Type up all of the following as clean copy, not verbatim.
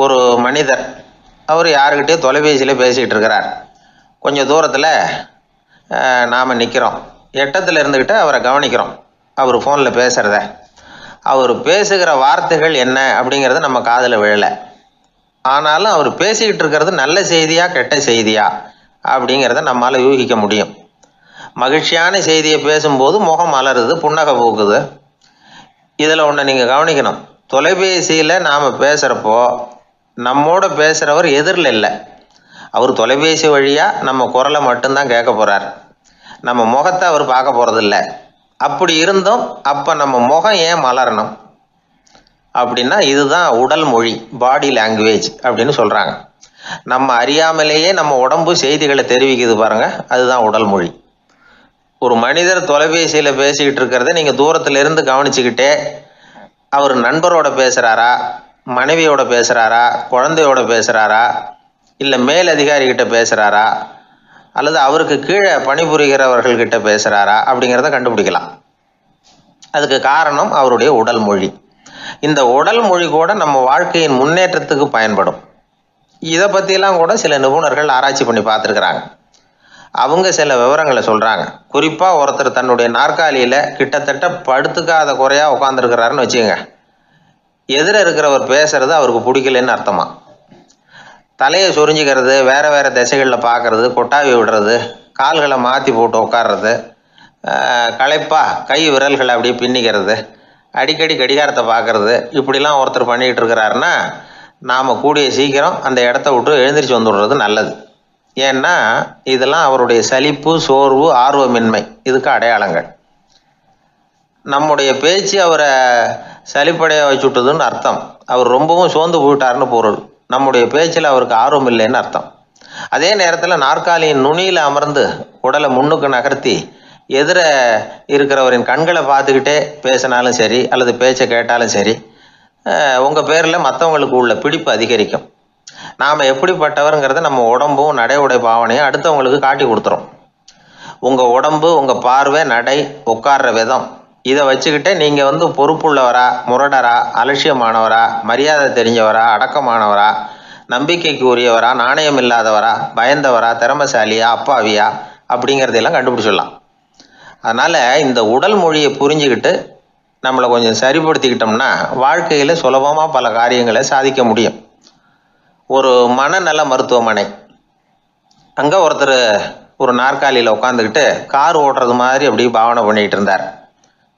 ஒரு மனிதர் அவர் யாருக்கிட்டே தொலைபேசியில் பேசிகிட்டு இருக்கிறார். கொஞ்சம் தூரத்தில் நாம் நிற்கிறோம். எட்டத்தில் இருந்துக்கிட்டு அவரை கவனிக்கிறோம். அவர் ஃபோனில் பேசுகிறத, அவர் பேசுகிற வார்த்தைகள் என்ன அப்படிங்கிறது நம்ம காதில் விழலை. ஆனாலும் அவர் பேசிக்கிட்டு இருக்கிறது நல்ல செய்தியா கெட்ட செய்தியா அப்படிங்கிறத நம்மளால் யூகிக்க முடியும். மகிழ்ச்சியான செய்தியை பேசும்போது முகம் மலருது, புன்னகை பூக்குது. இதில் ஒன்று நீங்கள் கவனிக்கணும். தொலைபேசியில் நாம் பேசுகிறப்போ நம்மோட பேசுகிறவர் எதிரில் இல்லை. அவர் தொலைபேசி வழியாக நம்ம குரலை மட்டும்தான் கேட்க போகிறார். நம்ம முகத்தை அவர் பார்க்க போகிறதில்ல. அப்படி இருந்தும் அப்போ நம்ம முகம் ஏன் மலரணும் அப்படின்னா இதுதான் உடல் மொழி, பாடி லாங்குவேஜ் அப்படின்னு சொல்கிறாங்க. நம்ம அறியாமலேயே நம்ம உடம்பு செய்திகளை தெரிவிக்குது பாருங்கள், அதுதான் உடல் மொழி. ஒரு மனிதர் தொலைபேசியில் பேசிக்கிட்டு இருக்கிறத நீங்கள் தூரத்திலிருந்து கவனிச்சுக்கிட்டே அவர் நண்பரோட பேசுகிறாரா, மனைவியோட பேசுகிறாரா, குழந்தையோட பேசுகிறாரா, இல்லை மேல் அதிகாரிகிட்ட பேசுகிறாரா, அல்லது அவருக்கு கீழே பணிபுரிகிறவர்கள்கிட்ட பேசுகிறாரா அப்படிங்கிறத கண்டுபிடிக்கலாம். அதுக்கு காரணம் அவருடைய உடல் மொழி. இந்த உடல் மொழி கூட நம்ம வாழ்க்கையின் முன்னேற்றத்துக்கு பயன்படும். இதை பற்றிலாம் கூட சில நிபுணர்கள் ஆராய்ச்சி பண்ணி பார்த்துருக்குறாங்க. அவங்க சில விவரங்களை சொல்கிறாங்க. குறிப்பாக ஒருத்தர் தன்னுடைய நாற்காலியில் கிட்டத்தட்ட படுத்துக்காத குறையாக உட்காந்துருக்கிறாருன்னு வச்சுக்கோங்க. எதிர இருக்கிறவர் பேசுறது அவருக்கு பிடிக்கலன்னு அர்த்தமா. தலையை சொரிஞ்சிக்கிறது, வேறு வேறு திசைகளில் பார்க்குறது, கொட்டாவி விடுறது, கால்களை மாற்றி போட்டு உட்கார்றது, களைப்பாக கை விரல்களை அப்படியே பின்னிக்கிறது, அடிக்கடி கடிகாரத்தை பார்க்குறது, இப்படிலாம் ஒருத்தர் பண்ணிக்கிட்டு இருக்கிறாருன்னா நாம் கூடிய சீக்கிரம் அந்த இடத்த விட்டு எழுந்திரிச்சு வந்துடுறது நல்லது. ஏன்னா இதெல்லாம் அவருடைய சலிப்பு, சோர்வு, ஆர்வமின்மை இதுக்கு அடையாளங்கள். நம்முடைய பேச்சு அவரை சலிப்படைய வச்சுட்டுதுன்னு அர்த்தம். அவர் ரொம்பவும் சோர்ந்து போயிட்டாருன்னு பொருள். நம்முடைய பேச்சில் அவருக்கு ஆர்வம் இல்லைன்னு அர்த்தம். அதே நேரத்தில் நாற்காலியின் நுனியில் அமர்ந்து உடலை முன்னுக்கு நகர்த்தி எதிர இருக்கிறவரின் கண்களை பார்த்துக்கிட்டே பேசினாலும் சரி அல்லது பேச்சை கேட்டாலும் சரி, உங்கள் பேரில் மற்றவங்களுக்கு உள்ள பிடிப்பு அதிகரிக்கும். நாம் எப்படிப்பட்டவருங்கிறத நம்ம உடம்பும் நடை உடை பாவனையும் அடுத்தவங்களுக்கு காட்டி கொடுத்துரும். உங்கள் உடம்பு, உங்கள் பார்வை, நடை, உட்கார்ற விதம், இதை வச்சுக்கிட்டே நீங்கள் பொறுப்புள்ளவரா, முரடரா, அலட்சியமானவரா, மரியாதை தெரிஞ்சவரா, அடக்கமானவரா, நம்பிக்கைக்கு உரியவரா, நாணயம் இல்லாதவரா, பயந்தவரா, திறமைசாலியா, அப்பாவியா அப்படிங்கிறதையெல்லாம் கண்டுபிடிச்சிடலாம். அதனால் இந்த உடல் மொழியை புரிஞ்சுக்கிட்டு நம்மளை கொஞ்சம் சரிப்படுத்திக்கிட்டோம்னா வாழ்க்கையில் சுலபமாக பல காரியங்களை சாதிக்க முடியும். ஒரு மனநல மருத்துவமனை, அங்கே ஒருத்தர் ஒரு நாற்காலியில் உட்காந்துக்கிட்டு கார் ஓட்டுறது மாதிரி அப்படி பாவனை பண்ணிகிட்டு இருந்தார்.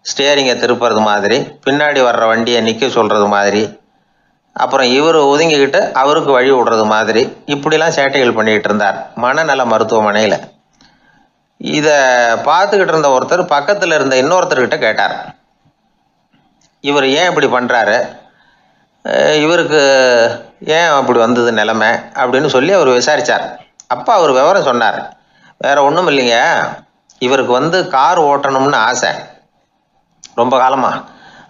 ஸ்டியரிங்கை திருப்புறது மாதிரி, பின்னாடி வர்ற வண்டியை நிற்க சொல்கிறது மாதிரி, அப்புறம் இவர் ஒதுங்கிக்கிட்டு அவருக்கு வழி விடுறது மாதிரி, இப்படிலாம் சேட்டைகள் பண்ணிக்கிட்டு இருந்தார் மனநல மருத்துவமனையில். இதை பார்த்துக்கிட்டு இருந்த ஒருத்தர் பக்கத்தில் இருந்த இன்னொருத்தர்கிட்ட கேட்டார், இவர் ஏன் இப்படி பண்ணுறாரு, இவருக்கு ஏன் அப்படி வந்தது நிலைமை அப்படின்னு சொல்லி அவர் விசாரித்தார். அப்போ அவர் விவரம் சொன்னார். வேறு ஒன்றும் இல்லைங்க, இவருக்கு கார் ஓட்டணும்னு ஆசை ரொம்ப காலமாக,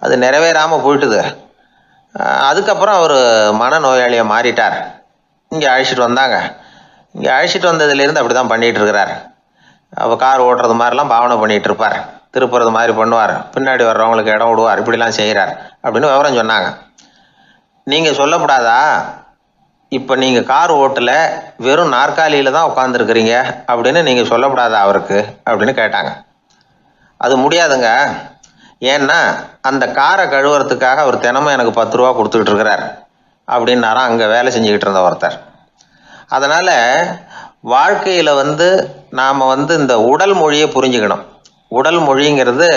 அது நிறைவேறாமல் போயிட்டுது. அதுக்கப்புறம் அவர் மனநோயாளியாக மாறிட்டார். இங்கே அழைச்சிட்டு வந்தாங்க. இங்கே அழைச்சிட்டு வந்ததுலேருந்து அப்படி தான் பண்ணிகிட்டு இருக்கிறார். அவர் கார் ஓட்டுறது மாதிரிலாம் பாவனை பண்ணிகிட்டு இருப்பார், திருப்புறது மாதிரி பண்ணுவார், பின்னாடி வர்றவங்களுக்கு இடம் விடுவார், இப்படிலாம் செய்கிறார் அப்படின்னு விவரம் சொன்னாங்க. நீங்கள் சொல்லப்படாதா, இப்போ நீங்கள் கார் ஓட்டல, வெறும் நாற்காலியில் தான் உட்காந்துருக்குறீங்க அப்படின்னு நீங்கள் சொல்லப்படாதா அவருக்கு அப்படின்னு கேட்டாங்க. அது முடியாதுங்க, ஏன்னா அந்த காரை கழுவுறதுக்காக அவர் தினமும் எனக்கு 10 ரூபா கொடுத்துக்கிட்டு இருக்கிறார் அப்படின்னாராம் அங்கே வேலை செஞ்சுக்கிட்டு இருந்த ஒருத்தர். அதனால் வாழ்க்கையில் நாம் இந்த உடல் மொழியை புரிஞ்சுக்கணும். உடல் மொழிங்கிறது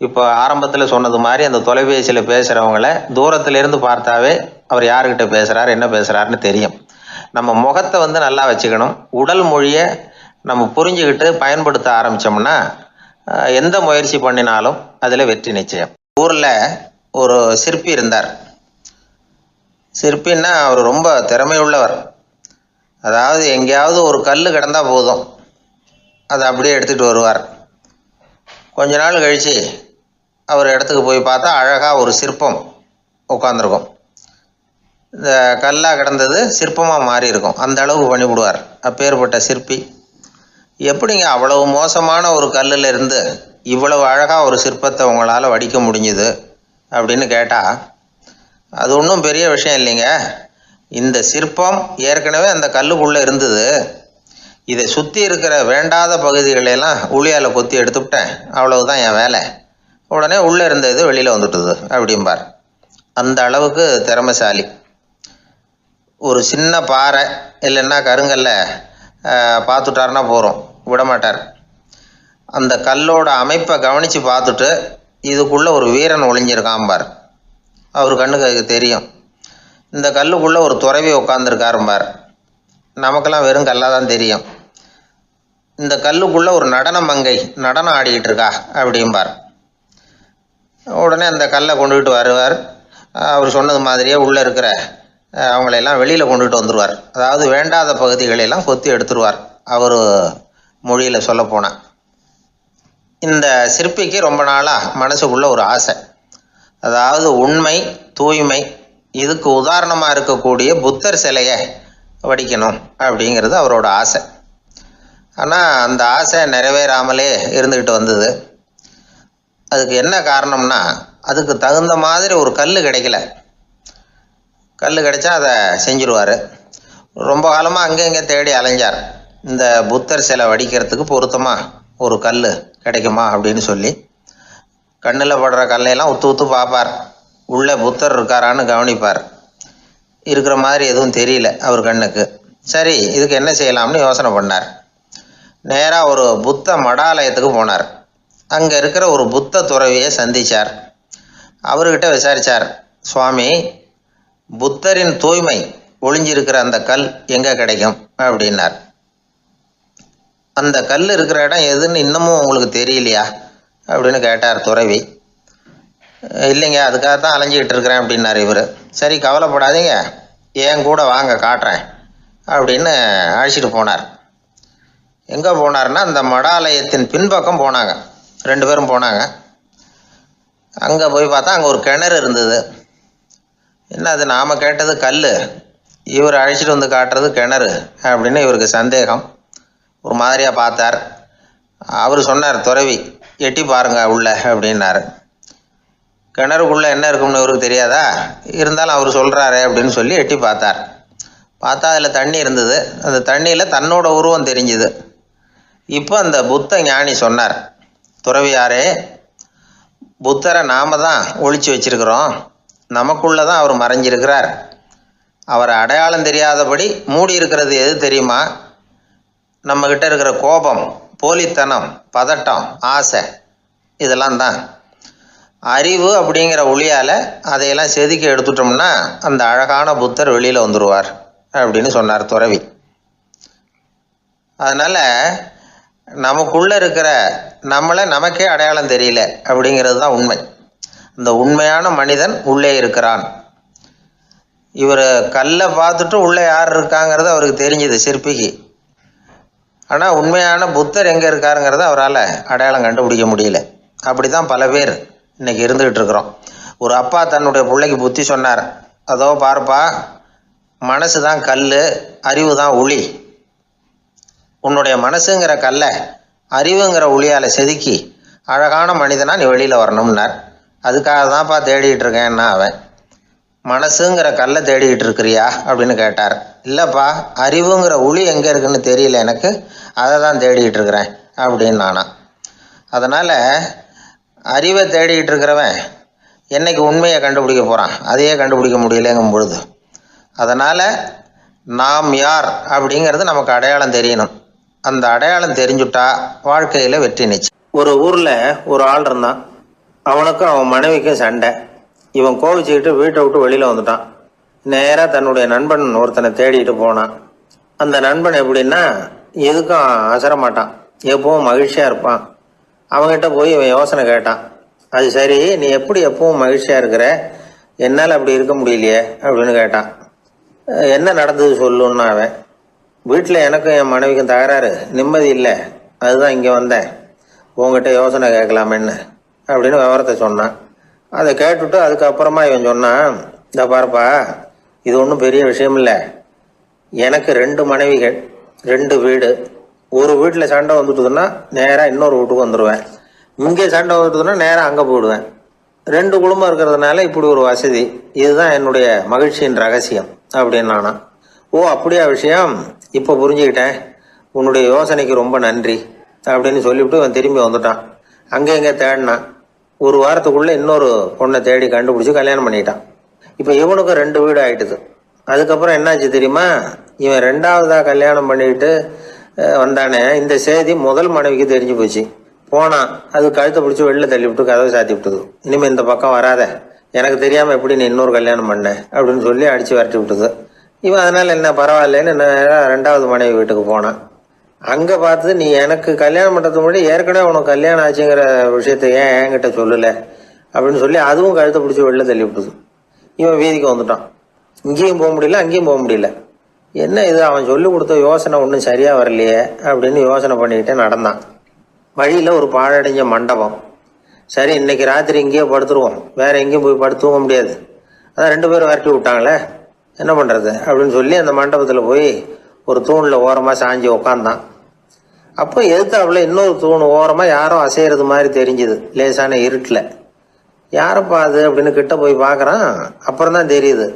இப்போ ஆரம்பத்தில் சொன்னது மாதிரி அந்த தொலைபேசியில் பேசுகிறவங்கள தூரத்திலேருந்து பார்த்தாவே அவர் யாருக்கிட்ட பேசுகிறார், என்ன பேசுகிறாருன்னு தெரியும். நம்ம முகத்தை நல்லா வச்சுக்கணும். உடல் மொழியை நம்ம புரிஞ்சுக்கிட்டு பயன்படுத்த ஆரம்பித்தோம்னா எந்த முயற்சி பண்ணினாலும் அதில் வெற்றி நிச்சயம். ஊரில் ஒரு சிற்பி இருந்தார். சிற்பின்னா அவர் ரொம்ப திறமையுள்ளவர். அதாவது எங்கேயாவது ஒரு கல் கிடந்தால் போதும், அதை அப்படியே எடுத்துகிட்டு வருவார். கொஞ்ச நாள் கழித்து அவர் இடத்துக்கு போய் பார்த்தா அழகாக ஒரு சிற்பம் உட்காந்துருக்கும். இந்த கல்லாக கிடந்தது சிற்பமாக மாறி இருக்கும், அந்த அளவுக்கு பண்ணிவிடுவார். அப்பேற்பட்ட சிற்பி எப்படிங்க அவ்வளவு மோசமான ஒரு கல்லில் இருந்து இவ்வளவு அழகாக ஒரு சிற்பத்தை உங்களால் வடிக்க முடிஞ்சுது அப்படின்னு கேட்டால், அது ஒன்றும் பெரிய விஷயம் இல்லைங்க. இந்த சிற்பம் ஏற்கனவே அந்த கல்லுக்குள்ளே இருந்தது. இதை சுற்றி இருக்கிற வேண்டாத பகுதிகளெல்லாம் உளியால் கொத்தி எடுத்துவிட்டேன், அவ்வளவுதான் என் வேலை. உடனே உள்ளே இருந்த இது வெளியில் வந்துட்டுது அப்படிம்பார். அந்த அளவுக்கு திறமைசாலி. ஒரு சின்ன பாறை இல்லைன்னா கருங்கல்ல பார்த்துட்டாருன்னா போகிறோம், விடமாட்டார். அந்த கல்லோட அமைப்பை கவனித்து பார்த்துட்டு இதுக்குள்ளே ஒரு வீரன் ஒளிஞ்சிருக்காம்பார். அவர் கண்ணுக்கு அதுக்கு தெரியும். இந்த கல்லுக்குள்ளே ஒரு துறவி உட்காந்துருக்காரும்பார். நமக்கெல்லாம் வெறும் கல்லாக தான் தெரியும். இந்த கல்லுக்குள்ளே ஒரு நடன மங்கை நடனம் ஆடிக்கிட்டு இருக்கா அப்படிம்பார். உடனே அந்த கல்லை கொண்டுகிட்டு வருவார். அவர் சொன்னது மாதிரியே உள்ளே இருக்கிற அவங்களையெல்லாம் வெளியில் கொண்டுகிட்டு வந்துடுவார். அதாவது வேண்டாத பகுதிகளெல்லாம் கொத்தி எடுத்துருவார். அவர் மொழியில் சொல்லப்போனால் இந்த சிற்பிக்கு ரொம்ப நாளாக மனசுக்குள்ளே ஒரு ஆசை. அதாவது உண்மை, தூய்மை, இதுக்கு உதாரணமாக இருக்கக்கூடிய புத்தர் சிலையை வடிக்கணும் அப்படிங்கிறது அவரோட ஆசை. ஆனால் அந்த ஆசை நிறைவேறாமலே இருந்துக்கிட்டு வந்தது. அதுக்கு என்ன காரணம்னா, அதுக்கு தகுந்த மாதிரி ஒரு கல் கிடைக்கல. கல் கிடைச்சா அதை செஞ்சுருவார். ரொம்ப காலமாக அங்கே இங்கே தேடி அலைஞ்சார். இந்த புத்தர் சிலை வடிக்கிறதுக்கு பொருத்தமாக ஒரு கல் கிடைக்குமா அப்படின்னு சொல்லி கண்ணில் படுற கல்லையெல்லாம் உத்து உத்து பார்ப்பார். உள்ளே புத்தர் இருக்காரான்னு கவனிப்பார். இருக்கிற மாதிரி எதுவும் தெரியல அவர் கண்ணுக்கு. சரி, இதுக்கு என்ன செய்யலாம்னு யோசனை பண்ணார். நேராக ஒரு புத்த மடாலயத்துக்கு போனார். அங்கே இருக்கிற ஒரு புத்த துறவியை சந்தித்தார். அவர்கிட்ட விசாரித்தார், சுவாமி, புத்தரின் தூய்மை ஒளிஞ்சிருக்கிற அந்த கல் எங்கே கிடைக்கும் அப்படின்னார். அந்த கல் இருக்கிற இடம் எதுன்னு இன்னமும் உங்களுக்கு தெரியலையா அப்படின்னு கேட்டார் துறவி. இல்லைங்க, அதுக்காகத்தான் அலைஞ்சிக்கிட்டு இருக்கிறேன் அப்படின்னார் இவர். சரி, கவலைப்படாதீங்க, ஏன் கூட வாங்க காட்டுறேன் அப்படின்னு அழைச்சிட்டு போனார். எங்கே போனார்னா, அந்த மடாலயத்தின் பின்பக்கம் போனாங்க. 2 பேரும் போனாங்க. அங்கே போய் பார்த்தா அங்கே ஒரு கிணறு இருந்தது. என்ன அது, நாம் கேட்டது கல், இவர் அழைச்சிட்டு வந்து காட்டுறது கிணறு அப்படின்னு இவருக்கு சந்தேகம். ஒரு மாதிரியாக பார்த்தார். அவர் சொன்னார், துறவி எட்டி பாருங்க உள்ள அப்படின்னாரு. கிணறுக்குள்ளே என்ன இருக்கும்னு இவருக்கு தெரியாதா, இருந்தாலும் அவர் சொல்கிறாரு அப்படின்னு சொல்லி எட்டி பார்த்தார். பார்த்தா அதில் தண்ணி இருந்தது. அந்த தண்ணியில் தன்னோட உருவம் தெரிஞ்சுது. இப்போ அந்த புத்த ஞானி சொன்னார், துறவியாரே, புத்தரை நாம தான் ஒழிச்சு வச்சிருக்கிறோம், நமக்குள்ளே தான் அவர் மறைஞ்சிருக்கிறார். அவரை அடையாளம் தெரியாதபடி மூடி இருக்கிறது எது தெரியுமா? நம்மக்கிட்ட இருக்கிற கோபம், போலித்தனம், பதட்டம், ஆசை, இதெல்லாம் தான். அறிவு அப்படிங்கிற ஒளியால் அதையெல்லாம் செதுக்கி எடுத்துட்டோம்னா அந்த அழகான புத்தர் வெளியில் வந்துடுவார் அப்படின்னு சொன்னார் துறவி. அதனால் நமக்குள்ளே இருக்கிற நம்மளை நமக்கே அடையாளம் தெரியல அப்படிங்கிறது தான் உண்மை. அந்த உண்மையான மனிதன் உள்ளே இருக்கிறான். இவர் கல்லை பார்த்துட்டு உள்ளே யார் இருக்காங்கிறது அவருக்கு தெரிஞ்சுது சிற்பிக்கு. ஆனால் உண்மையான புத்தர் எங்கே இருக்காருங்கிறத அவரால் அடையாளம் கண்டுபிடிக்க முடியல. அப்படி தான் பல பேர் இன்றைக்கி இருந்துக்கிட்டு இருக்கிறோம். ஒரு அப்பா தன்னுடைய பிள்ளைக்கு புத்தி சொன்னார், அதோ பார்ப்பா, மனசு தான் கல், அறிவு தான் உளி. உன்னுடைய மனசுங்கிற கல்லை அறிவுங்கிற ஒளியால் செதுக்கி அழகான மனிதனாக நீ வெளியில் வரணும்னார். அதுக்காக தான்ப்பா தேடிகிட்டு இருக்கேன்னா அவன். மனசுங்கிற கல்லை தேடிக்கிட்டு இருக்கிறியா அப்படின்னு கேட்டார். இல்லைப்பா, அறிவுங்கிற ஒளி எங்கே இருக்குன்னு தெரியல எனக்கு, அதை தான் தேடிக்கிட்டு இருக்கிறேன் அப்படின்னு நானா. அதனால் அறிவை தேடிக்கிட்டு இருக்கிறவன் என்னைக்கு உண்மையை கண்டுபிடிக்க போகிறான், அதையே கண்டுபிடிக்க முடியலைங்கும் பொழுது. அதனால் நாம் யார் அப்படிங்கிறது நமக்கு அடையாளம் தெரியணும். அந்த அடையாளம் தெரிஞ்சுட்டா வாழ்க்கையில் வெற்றி நிச்சயம். ஒரு ஊரில் ஒரு ஆள் இருந்தான். அவனுக்கும் அவன் மனைவிக்கும் சண்டை. இவன் கோவிச்சுக்கிட்டு வீட்டை விட்டு வெளியில் வந்துட்டான். நேராக தன்னுடைய நண்பன் ஒருத்தனை தேடிட்டு போனான். அந்த நண்பன் எப்படின்னா, எதுக்கும் அசரமாட்டான், எப்பவும் மகிழ்ச்சியாக இருப்பான். அவங்ககிட்ட போய் இவன் யோசனை கேட்டான். அது சரி, நீ எப்படி எப்பவும் மகிழ்ச்சியாக இருக்கிற, என்னால் அப்படி இருக்க முடியலையே அப்படின்னு கேட்டான். என்ன நடந்தது சொல்லுன்னா அவன். வீட்டில் எனக்கும் என் மனைவிக்கும் தகராறு, நிம்மதி இல்லை, அதுதான் இங்கே வந்தேன், உங்ககிட்ட யோசனை கேட்கலாமேன்னு அப்படின்னு விவரத்தை சொன்னான். அதை கேட்டுவிட்டு அதுக்கப்புறமா இவன் சொன்னான், இந்த பாருப்பா, இது ஒன்றும் பெரிய விஷயம் இல்லை. எனக்கு 2 மனைவிகள், 2 வீடு. ஒரு வீட்டில் சண்டை வந்துட்டுதுன்னா நேராக இன்னொரு வீட்டுக்கு வந்துடுவேன். இங்கே சண்டை வந்துட்டுதுன்னா நேராக அங்கே போயிடுவேன். 2 குடும்பம் இருக்கிறதுனால இப்படி ஒரு வசதி. இதுதான் என்னுடைய மகிழ்ச்சியின் ரகசியம் அப்படின்னு நானா. ஓ அப்படியா விஷயம், இப்போ புரிஞ்சுக்கிட்டேன், உன்னுடைய யோசனைக்கு ரொம்ப நன்றி அப்படின்னு சொல்லிவிட்டு இவன் திரும்பி வந்துட்டான். அங்கே இங்கே தேடினான். ஒரு வாரத்துக்குள்ளே இன்னொரு பொண்ணை தேடி கண்டுபிடிச்சி கல்யாணம் பண்ணிட்டான். இப்போ இவனுக்கும் 2 வீடு ஆயிட்டுது. அதுக்கப்புறம் என்னாச்சு தெரியுமா, இவன் 2வதாக கல்யாணம் பண்ணிக்கிட்டு வந்தானே, இந்த செய்தி முதல் மனைவிக்கு தெரிஞ்சு போச்சு. போனான், அது கழுத்தை பிடிச்சி வெளில தள்ளி விட்டு கதவை சாத்தி விட்டுது. இனிமேல் இந்த பக்கம் வராத, எனக்கு தெரியாமல் எப்படி நீ இன்னொரு கல்யாணம் பண்ண அப்படின்னு சொல்லி அடித்து விரட்டி விட்டுது. இவன் அதனால் என்ன பரவாயில்லன்னு 2வது மனைவி வீட்டுக்கு போனான். அங்கே பார்த்து, நீ எனக்கு கல்யாணம் பண்ணுறதுக்கு முன்னாடி ஏற்கனவே உனக்கு கல்யாணம் ஆச்சுங்கிற விஷயத்த ஏன் என்கிட்ட சொல்லலை அப்படின்னு சொல்லி அதுவும் கழுத்தை பிடிச்சி வெளில தள்ளி விட்டுது. இவன் வீதிக்கு வந்துட்டான். இங்கேயும் போக முடியல, அங்கேயும் போக முடியல. என்ன இது, அவன் சொல்லி கொடுத்த யோசனை ஒன்றும் சரியாக வரலையே அப்படின்னு யோசனை பண்ணிக்கிட்டே நடந்தான். வழியில் ஒரு பாழடைஞ்ச மண்டபம். சரி, இன்னைக்கு ராத்திரி இங்கேயே படுத்துருவோம், வேற எங்கேயும் போய் படுத்துவ முடியாது, அதான் 2 பேரும் விரட்டி விட்டாங்களே, என்ன பண்ணுறது அப்படின்னு சொல்லி அந்த மண்டபத்தில் போய் ஒரு தூணில் ஓரமாக சாஞ்சி உக்காந்தான். அப்போ எதிர்த்தாப்புல இன்னொரு தூண் ஓரமாக யாரோ அசைகிறது மாதிரி தெரிஞ்சுது, லேசான இருட்டில். யாரப்பா அது அப்படின்னு கிட்ட போய் பார்க்குறான். அப்புறம் தான் தெரியுது,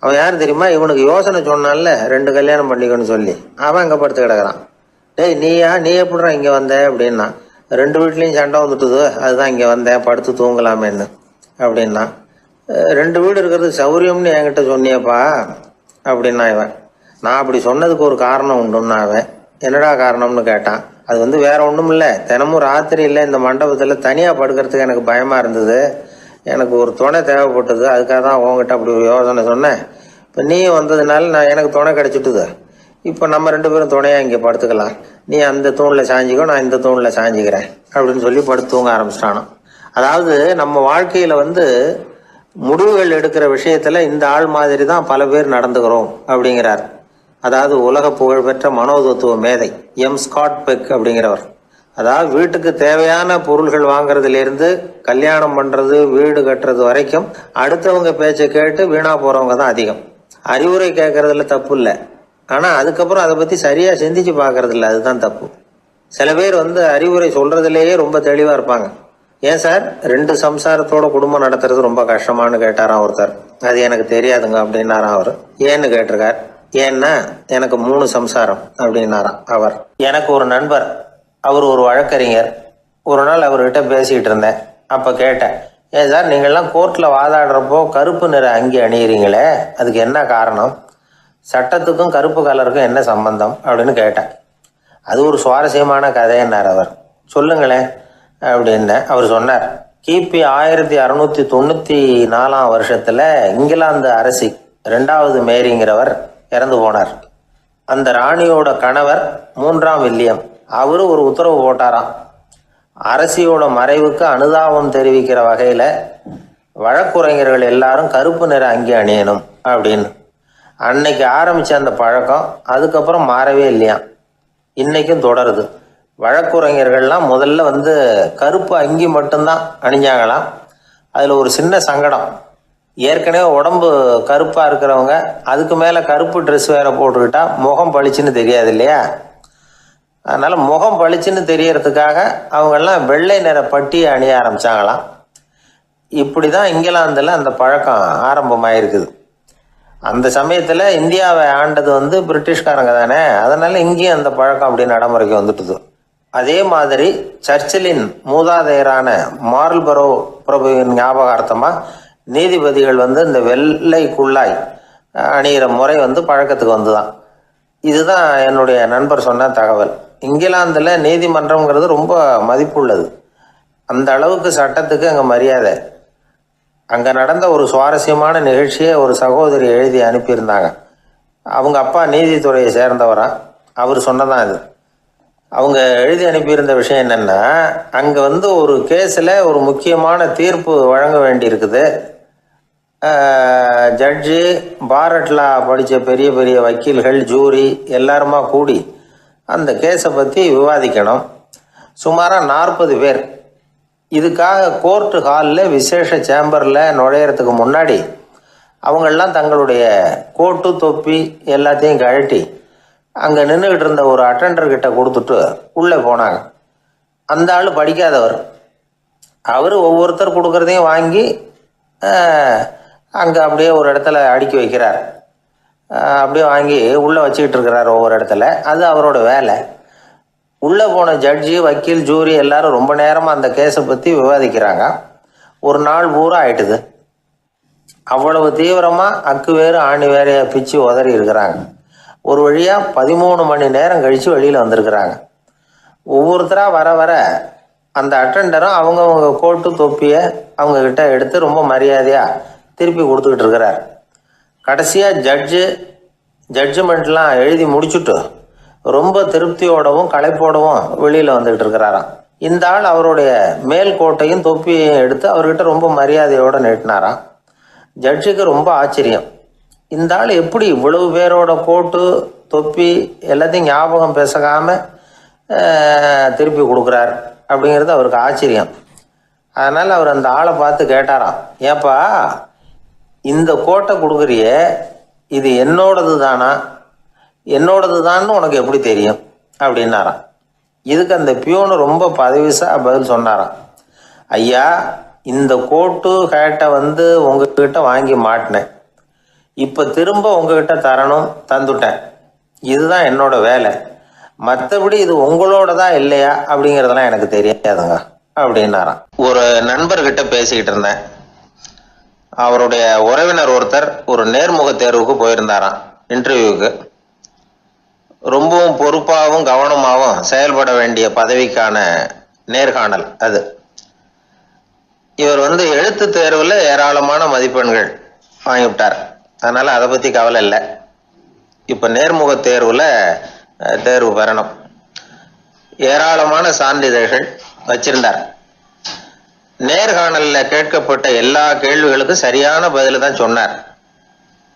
அவன் யாரும் தெரியுமா, இவனுக்கு யோசனை சொன்னான்ல 2 கல்யாணம் பண்ணிக்கணும்னு சொல்லி, அவன் அங்கே படுத்து கிடக்குறான். டேய் நீ எப்படிடா இங்கே வந்த அப்படின்னா, 2 வீட்லேயும் சண்டை வந்துட்டுது, அதுதான் இங்கே வந்தேன் படுத்து தூங்கலாமேன்னு அப்படின்னா. 2 வீடு இருக்கிறது சௌரியம்னு என்கிட்ட சொன்னியப்பா அப்படின்னா இவன். நான் அப்படி சொன்னதுக்கு ஒரு காரணம் உண்டுன்னா அவன். என்னடா காரணம்னு கேட்டான். அது வேற ஒன்றும் இல்லை, தினமும் ராத்திரியில் இந்த மண்டபத்தில் தனியாக படுக்கிறதுக்கு எனக்கு பயமாக இருந்தது, எனக்கு ஒரு துணை தேவைப்பட்டது, அதுக்காக தான் உங்ககிட்ட அப்படி ஒரு யோசனை சொன்னேன். இப்போ நீ வந்ததுனால எனக்கு துணை கிடச்சிட்டுது. இப்போ நம்ம 2 பேரும் துணையாக இங்கே படுத்துக்கலாம், நீ அந்த தூணில் சாஞ்சிக்கோ, நான் இந்த தூணில் சாஞ்சிக்கிறேன் அப்படின்னு சொல்லி படுத்து தூங்க ஆரம்பிச்சிட்டானோ. அதாவது நம்ம வாழ்க்கையில் முடிவுகள் எடுக்கிற விஷயத்தில் இந்த ஆள் மாதிரி தான் பல பேர் நடந்துக்கிறோம் அப்படிங்கிறார். அதாவது உலக புகழ்பெற்ற மனோதத்துவ மேதை எம் ஸ்காட் பெக் அப்படிங்கிறவர். அதாவது வீட்டுக்கு தேவையான பொருள்கள் வாங்குறதுலேருந்து கல்யாணம் பண்ணுறது, வீடு கட்டுறது வரைக்கும் அடுத்தவங்க பேச்சை கேட்டு வீணா போகிறவங்க தான் அதிகம். அறிவுரை கேட்கறதுல தப்பு இல்லை, ஆனால் அதுக்கப்புறம் அதை பற்றி சரியாக சிந்திச்சு பார்க்கறதில்ல, அதுதான் தப்பு. சில பேர் அறிவுரை சொல்கிறதுலேயே ரொம்ப தெளிவாக இருப்பாங்க. ஏன் சார் 2 சம்சாரத்தோட குடும்பம் நடத்துறது ரொம்ப கஷ்டமானு கேட்டாராம் ஒருத்தர். அது எனக்கு தெரியாதுங்க அப்படின்னாராம் அவர். ஏன்னு கேட்டிருக்கார். ஏன்னா எனக்கு 3 சம்சாரம் அப்படின்னாராம் அவர். எனக்கு ஒரு நண்பர், அவர் ஒரு வழக்கறிஞர். ஒரு நாள் அவர்கிட்ட பேசிகிட்டு இருந்தேன். அப்போ கேட்டேன், ஏன் சார் நீங்கள்லாம் கோர்ட்டில் வாதாடுறப்போ கருப்பு நிற அங்கி அணியிறீங்களே, அதுக்கு என்ன காரணம், சட்டத்துக்கும் கருப்பு கலருக்கும் என்ன சம்பந்தம் அப்படின்னு கேட்டேன். அது ஒரு சுவாரஸ்யமான கதைன்னார் அவர். சொல்லுங்களேன் அப்படின்னு அவர் சொன்னார். கிபி 1694 வருஷத்தில் இங்கிலாந்து அரசி 2வது மேரிங்கிறவர் இறந்து போனார். அந்த ராணியோட கணவர் 3ஆம் வில்லியம், அவரு ஒரு உத்தரவு போட்டாராம், அரசியோட மறைவுக்கு அனுதாபம் தெரிவிக்கிற வகையில் வழக்குரைஞர்கள் எல்லாரும் கருப்பு நிற அங்கி அணியணும் அப்படின்னு. அன்னைக்கு ஆரம்பித்த அந்த பழக்கம் அதுக்கப்புறம் மாறவே இல்லையா, இன்னைக்கும் தொடருது. வழக்குரைஞர்கள்லாம் முதல்ல கருப்பு அங்கி மட்டும்தான் அணிஞ்சாங்களாம். அதில் ஒரு சின்ன சங்கடம், ஏற்கனவே உடம்பு கருப்பாக இருக்கிறவங்க அதுக்கு மேலே கருப்பு ட்ரெஸ் வேற போட்டுக்கிட்டா முகம் பளிச்சுன்னு தெரியாது இல்லையா. அதனால் முகம் பளிச்சுன்னு தெரியறதுக்காக அவங்கெல்லாம் வெள்ளை நிற பட்டியை அணிய ஆரம்பித்தாங்களாம். இப்படி தான் இங்கிலாந்தில் அந்த பழக்கம் ஆரம்பமாயிருக்குது. அந்த சமயத்தில் இந்தியாவை ஆண்டது பிரிட்டிஷ்காரங்க தானே, அதனால் இங்கேயும் அந்த பழக்கம் அப்படி நடைமுறைக்கு வந்துட்டுது. அதே மாதிரி சர்ச்சிலின் மூதாதையரான மார்ல்பரோ பிரபுவின் ஞாபகார்த்தமாக நீதிபதிகள் இந்த வெள்ளை குள்ளாய் அணிகிற முறை பழக்கத்துக்கு வந்துதான். இதுதான் என்னுடைய நண்பர் சொன்ன தகவல். இங்கிலாந்தில் நீதிமன்றம்ங்கிறது ரொம்ப மதிப்புள்ளது, அந்த அளவுக்கு சட்டத்துக்கு அங்கே மரியாதை. அங்கே நடந்த ஒரு சுவாரஸ்யமான நிகழ்ச்சியை ஒரு சகோதரி எழுதி அனுப்பியிருந்தாங்க. அவங்க அப்பா நீதித்துறையை சேர்ந்தவரா, அவர் சொன்னதான் இது. அவங்க எழுதி அனுப்பியிருந்த விஷயம் என்னென்னா, அங்கே ஒரு கேஸில் ஒரு முக்கியமான தீர்ப்பு வழங்க வேண்டியிருக்குது. ஜட்ஜு, பாரட்லா படித்த பெரிய பெரிய வக்கீல்கள், ஜூரி எல்லாருமா கூடி அந்த கேஸை பற்றி விவாதிக்கணும். சுமாராக 40 பேர். இதுக்காக கோர்ட்டு ஹாலில் விசேஷ சேம்பரில் நுழையிறதுக்கு முன்னாடி அவங்களெலாம் தங்களுடைய கோட்டு தொப்பி எல்லாத்தையும் கழட்டி அங்கே நின்றுக்கிட்டு இருந்த ஒரு அட்டெண்டர்கிட்ட கொடுத்துட்டு உள்ளே போனாங்க. அந்த ஆள் படிக்காதவர். அவர் ஒவ்வொருத்தர் கொடுக்குறதையும் வாங்கி அங்கே அப்படியே ஒரு இடத்துல அடுக்கி வைக்கிறார். அப்படியே வாங்கி உள்ளே வச்சுக்கிட்டு இருக்கிறார் ஒவ்வொரு இடத்துல. அது அவரோட வேலை. உள்ளே போன ஜட்ஜி, வக்கீல், ஜூரி எல்லாரும் ரொம்ப நேரமாக அந்த கேஸை பற்றி விவாதிக்கிறாங்க. ஒரு நாள் பூரா ஆயிட்டுது. அவ்வளவு தீவிரமாக அக்கு வேறு ஆணி வேறையை பிச்சு உதறி இருக்கிறாங்க. ஒரு வழியாக 13 மணி நேரம் கழித்து வெளியில் வந்திருக்கிறாங்க. ஒவ்வொருத்தராக வர வர அந்த அட்டெண்டரும் அவங்கவுங்க கோட்டு தொப்பியை அவங்கக்கிட்ட எடுத்து ரொம்ப மரியாதையாக திருப்பி கொடுத்துக்கிட்டு இருக்கிறார். கடைசியாக ஜட்ஜ்மெண்ட்லாம் எழுதி முடிச்சுட்டு ரொம்ப திருப்தியோடவும் களைப்போடவும் வெளியில் வந்துக்கிட்டு இருக்கிறாராம். இந்த ஆள் அவருடைய மேல் கோட்டையும் தொப்பியையும் எடுத்து அவர்கிட்ட ரொம்ப மரியாதையோடு நீட்டினாராம். ஜட்ஜுக்கு ரொம்ப ஆச்சரியம். இந்த ஆள் எப்படி இவ்வளவு பேரோட கோட்டு தொப்பி எல்லாத்தையும் ஞாபகம் பேசாமல் திருப்பி கொடுக்குறார் அப்படிங்கிறது அவருக்கு ஆச்சரியம். அதனால் அவர் அந்த ஆளை பார்த்து கேட்டாராம், ஏப்பா இந்த கோட்டை கொடுக்குறியே, இது என்னோடது தானா? என்னோடது தான்னு உனக்கு எப்படி தெரியும் அப்படின்னாராம். இதுக்கு அந்த பியூனு ரொம்ப பதவிசாக பதில் சொன்னாராம், ஐயா இந்த கோட்டு ஹேட்டை உங்ககிட்ட வாங்கி மாட்டினேன், இப்போ திரும்ப உங்ககிட்ட தரணும், தந்துட்டேன், இதுதான் என்னோட வேலை. மற்றபடி இது உங்களோடதா இல்லையா அப்படிங்கிறதெல்லாம் எனக்கு தெரியாதுங்க அப்படின்னாராம். ஒரு நண்பர்கிட்ட பேசிக்கிட்டு இருந்தேன். அவருடைய உறவினர் ஒருத்தர் ஒரு நேர்முக தேர்வுக்கு போயிருந்தாராம், இன்டர்வியூக்கு. ரொம்பவும் பொறுப்பாகவும் கவனமாகவும் செயல்பட வேண்டிய பதவிக்கான நேர்காணல் அது. இவர் எழுத்து தேர்வில் ஏராளமான மதிப்பெண்கள் வாங்கிவிட்டார். அதனால் அதை பற்றி கவலை இல்லை. இப்போ நேர்முக தேர்வில் தேர்வு பெறணும். ஏராளமான சான்றிதழ்கள் வச்சிருந்தார். நேர்காணலில் கேட்கப்பட்ட எல்லா கேள்விகளுக்கும் சரியான பதில் தான் சொன்னார்.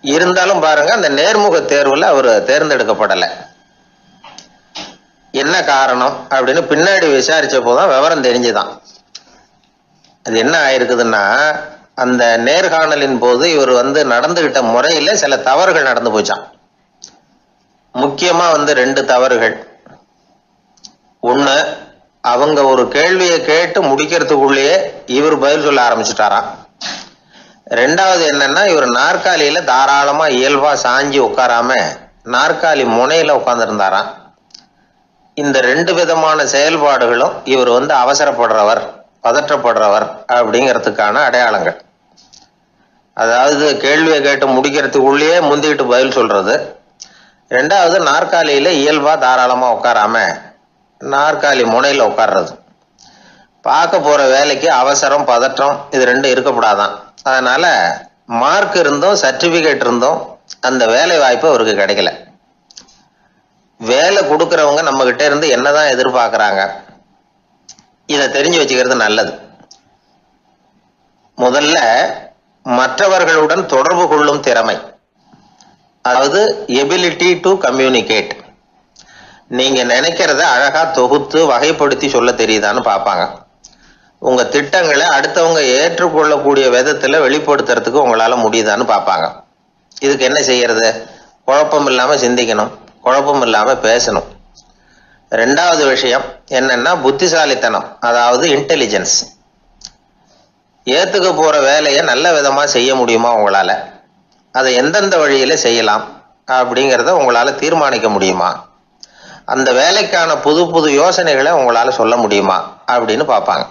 இருந்தாலும் பாருங்க, அந்த நேர்முக தேர்வில் அவர் தேர்ந்தெடுக்கப்படலை. என்ன காரணம் அப்படின்னு பின்னாடி விசாரிச்ச போதுதான் விவரம் தெரிஞ்சுதான். அது என்ன ஆயிருக்குதுன்னா, அந்த நேர்காணலின் போது இவர் நடந்துகிட்ட முறையில சில தவறுகள் நடந்து போச்சான். முக்கியமா 2 தவறுகள். ஒண்ணு, அவங்க ஒரு கேள்வியை கேட்டு முடிக்கிறதுக்குள்ளேயே இவர் பதில் சொல்ல ஆரம்பிச்சுட்டாராம். ரெண்டாவது என்னன்னா, இவர் நாற்காலியில தாராளமா இயல்பா சாஞ்சி உட்காராம நாற்காலி முனையில உட்கார்ந்துருந்தாராம். இந்த 2 விதமான செயல்பாடுகளும் இவர் அவசரப்படுறவர், பதற்றப்படுறவர் அப்படிங்கிறதுக்கான அடையாளங்கள். அதாவது கேள்வியை கேட்டு முடிக்கிறதுக்குள்ளேயே முந்திக்கிட்டு பதில் சொல்றது. ரெண்டாவது, நாற்காலியில இயல்பா தாராளமா உட்காராம நாற்காலி முனையில உட்கார்றது. பார்க்க போற வேலைக்கு அவசரம், பதற்றம் இது 2 இருக்கக்கூடாதான். அதனால மார்க் இருந்தும் சர்டிபிகேட் இருந்தும் அந்த வேலை வாய்ப்பு அவருக்கு கிடைக்கல. வேலை கொடுக்கறவங்க நம்ம கிட்ட இருந்து என்னதான் எதிர்பார்க்கறாங்க, இதை தெரிஞ்சு வச்சுக்கிறது நல்லது. முதல்ல மற்றவர்களுடன் தொடர்பு கொள்ளும் திறமை, அதாவது எபிலிட்டி டு கம்யூனிகேட். நீங்க நினைக்கிறத அழகா தொகுத்து வகைப்படுத்தி சொல்ல தெரியுதான்னு பார்ப்பாங்க. உங்க திட்டங்களை அடுத்தவங்க ஏற்றுக்கொள்ளக்கூடிய விதத்துல வெளிப்படுத்துறதுக்கு உங்களால முடியுதான்னு பார்ப்பாங்க. இதுக்கு என்ன செய்யறது? குழப்பம் இல்லாம சிந்திக்கணும், குழப்பம் இல்லாம பேசணும். ரெண்டாவது விஷயம் என்னன்னா புத்திசாலித்தனம், அதாவது இன்டெலிஜென்ஸ். ஏத்துக்க போற வேலையை நல்ல விதமா செய்ய முடியுமா உங்களால? அதை எந்தெந்த வழியில செய்யலாம் அப்படிங்கிறத உங்களால தீர்மானிக்க முடியுமா? அந்த வேலைக்கான புது புது யோசனைகளை உங்களால சொல்ல முடியுமா அப்படின்னு பார்ப்பாங்க.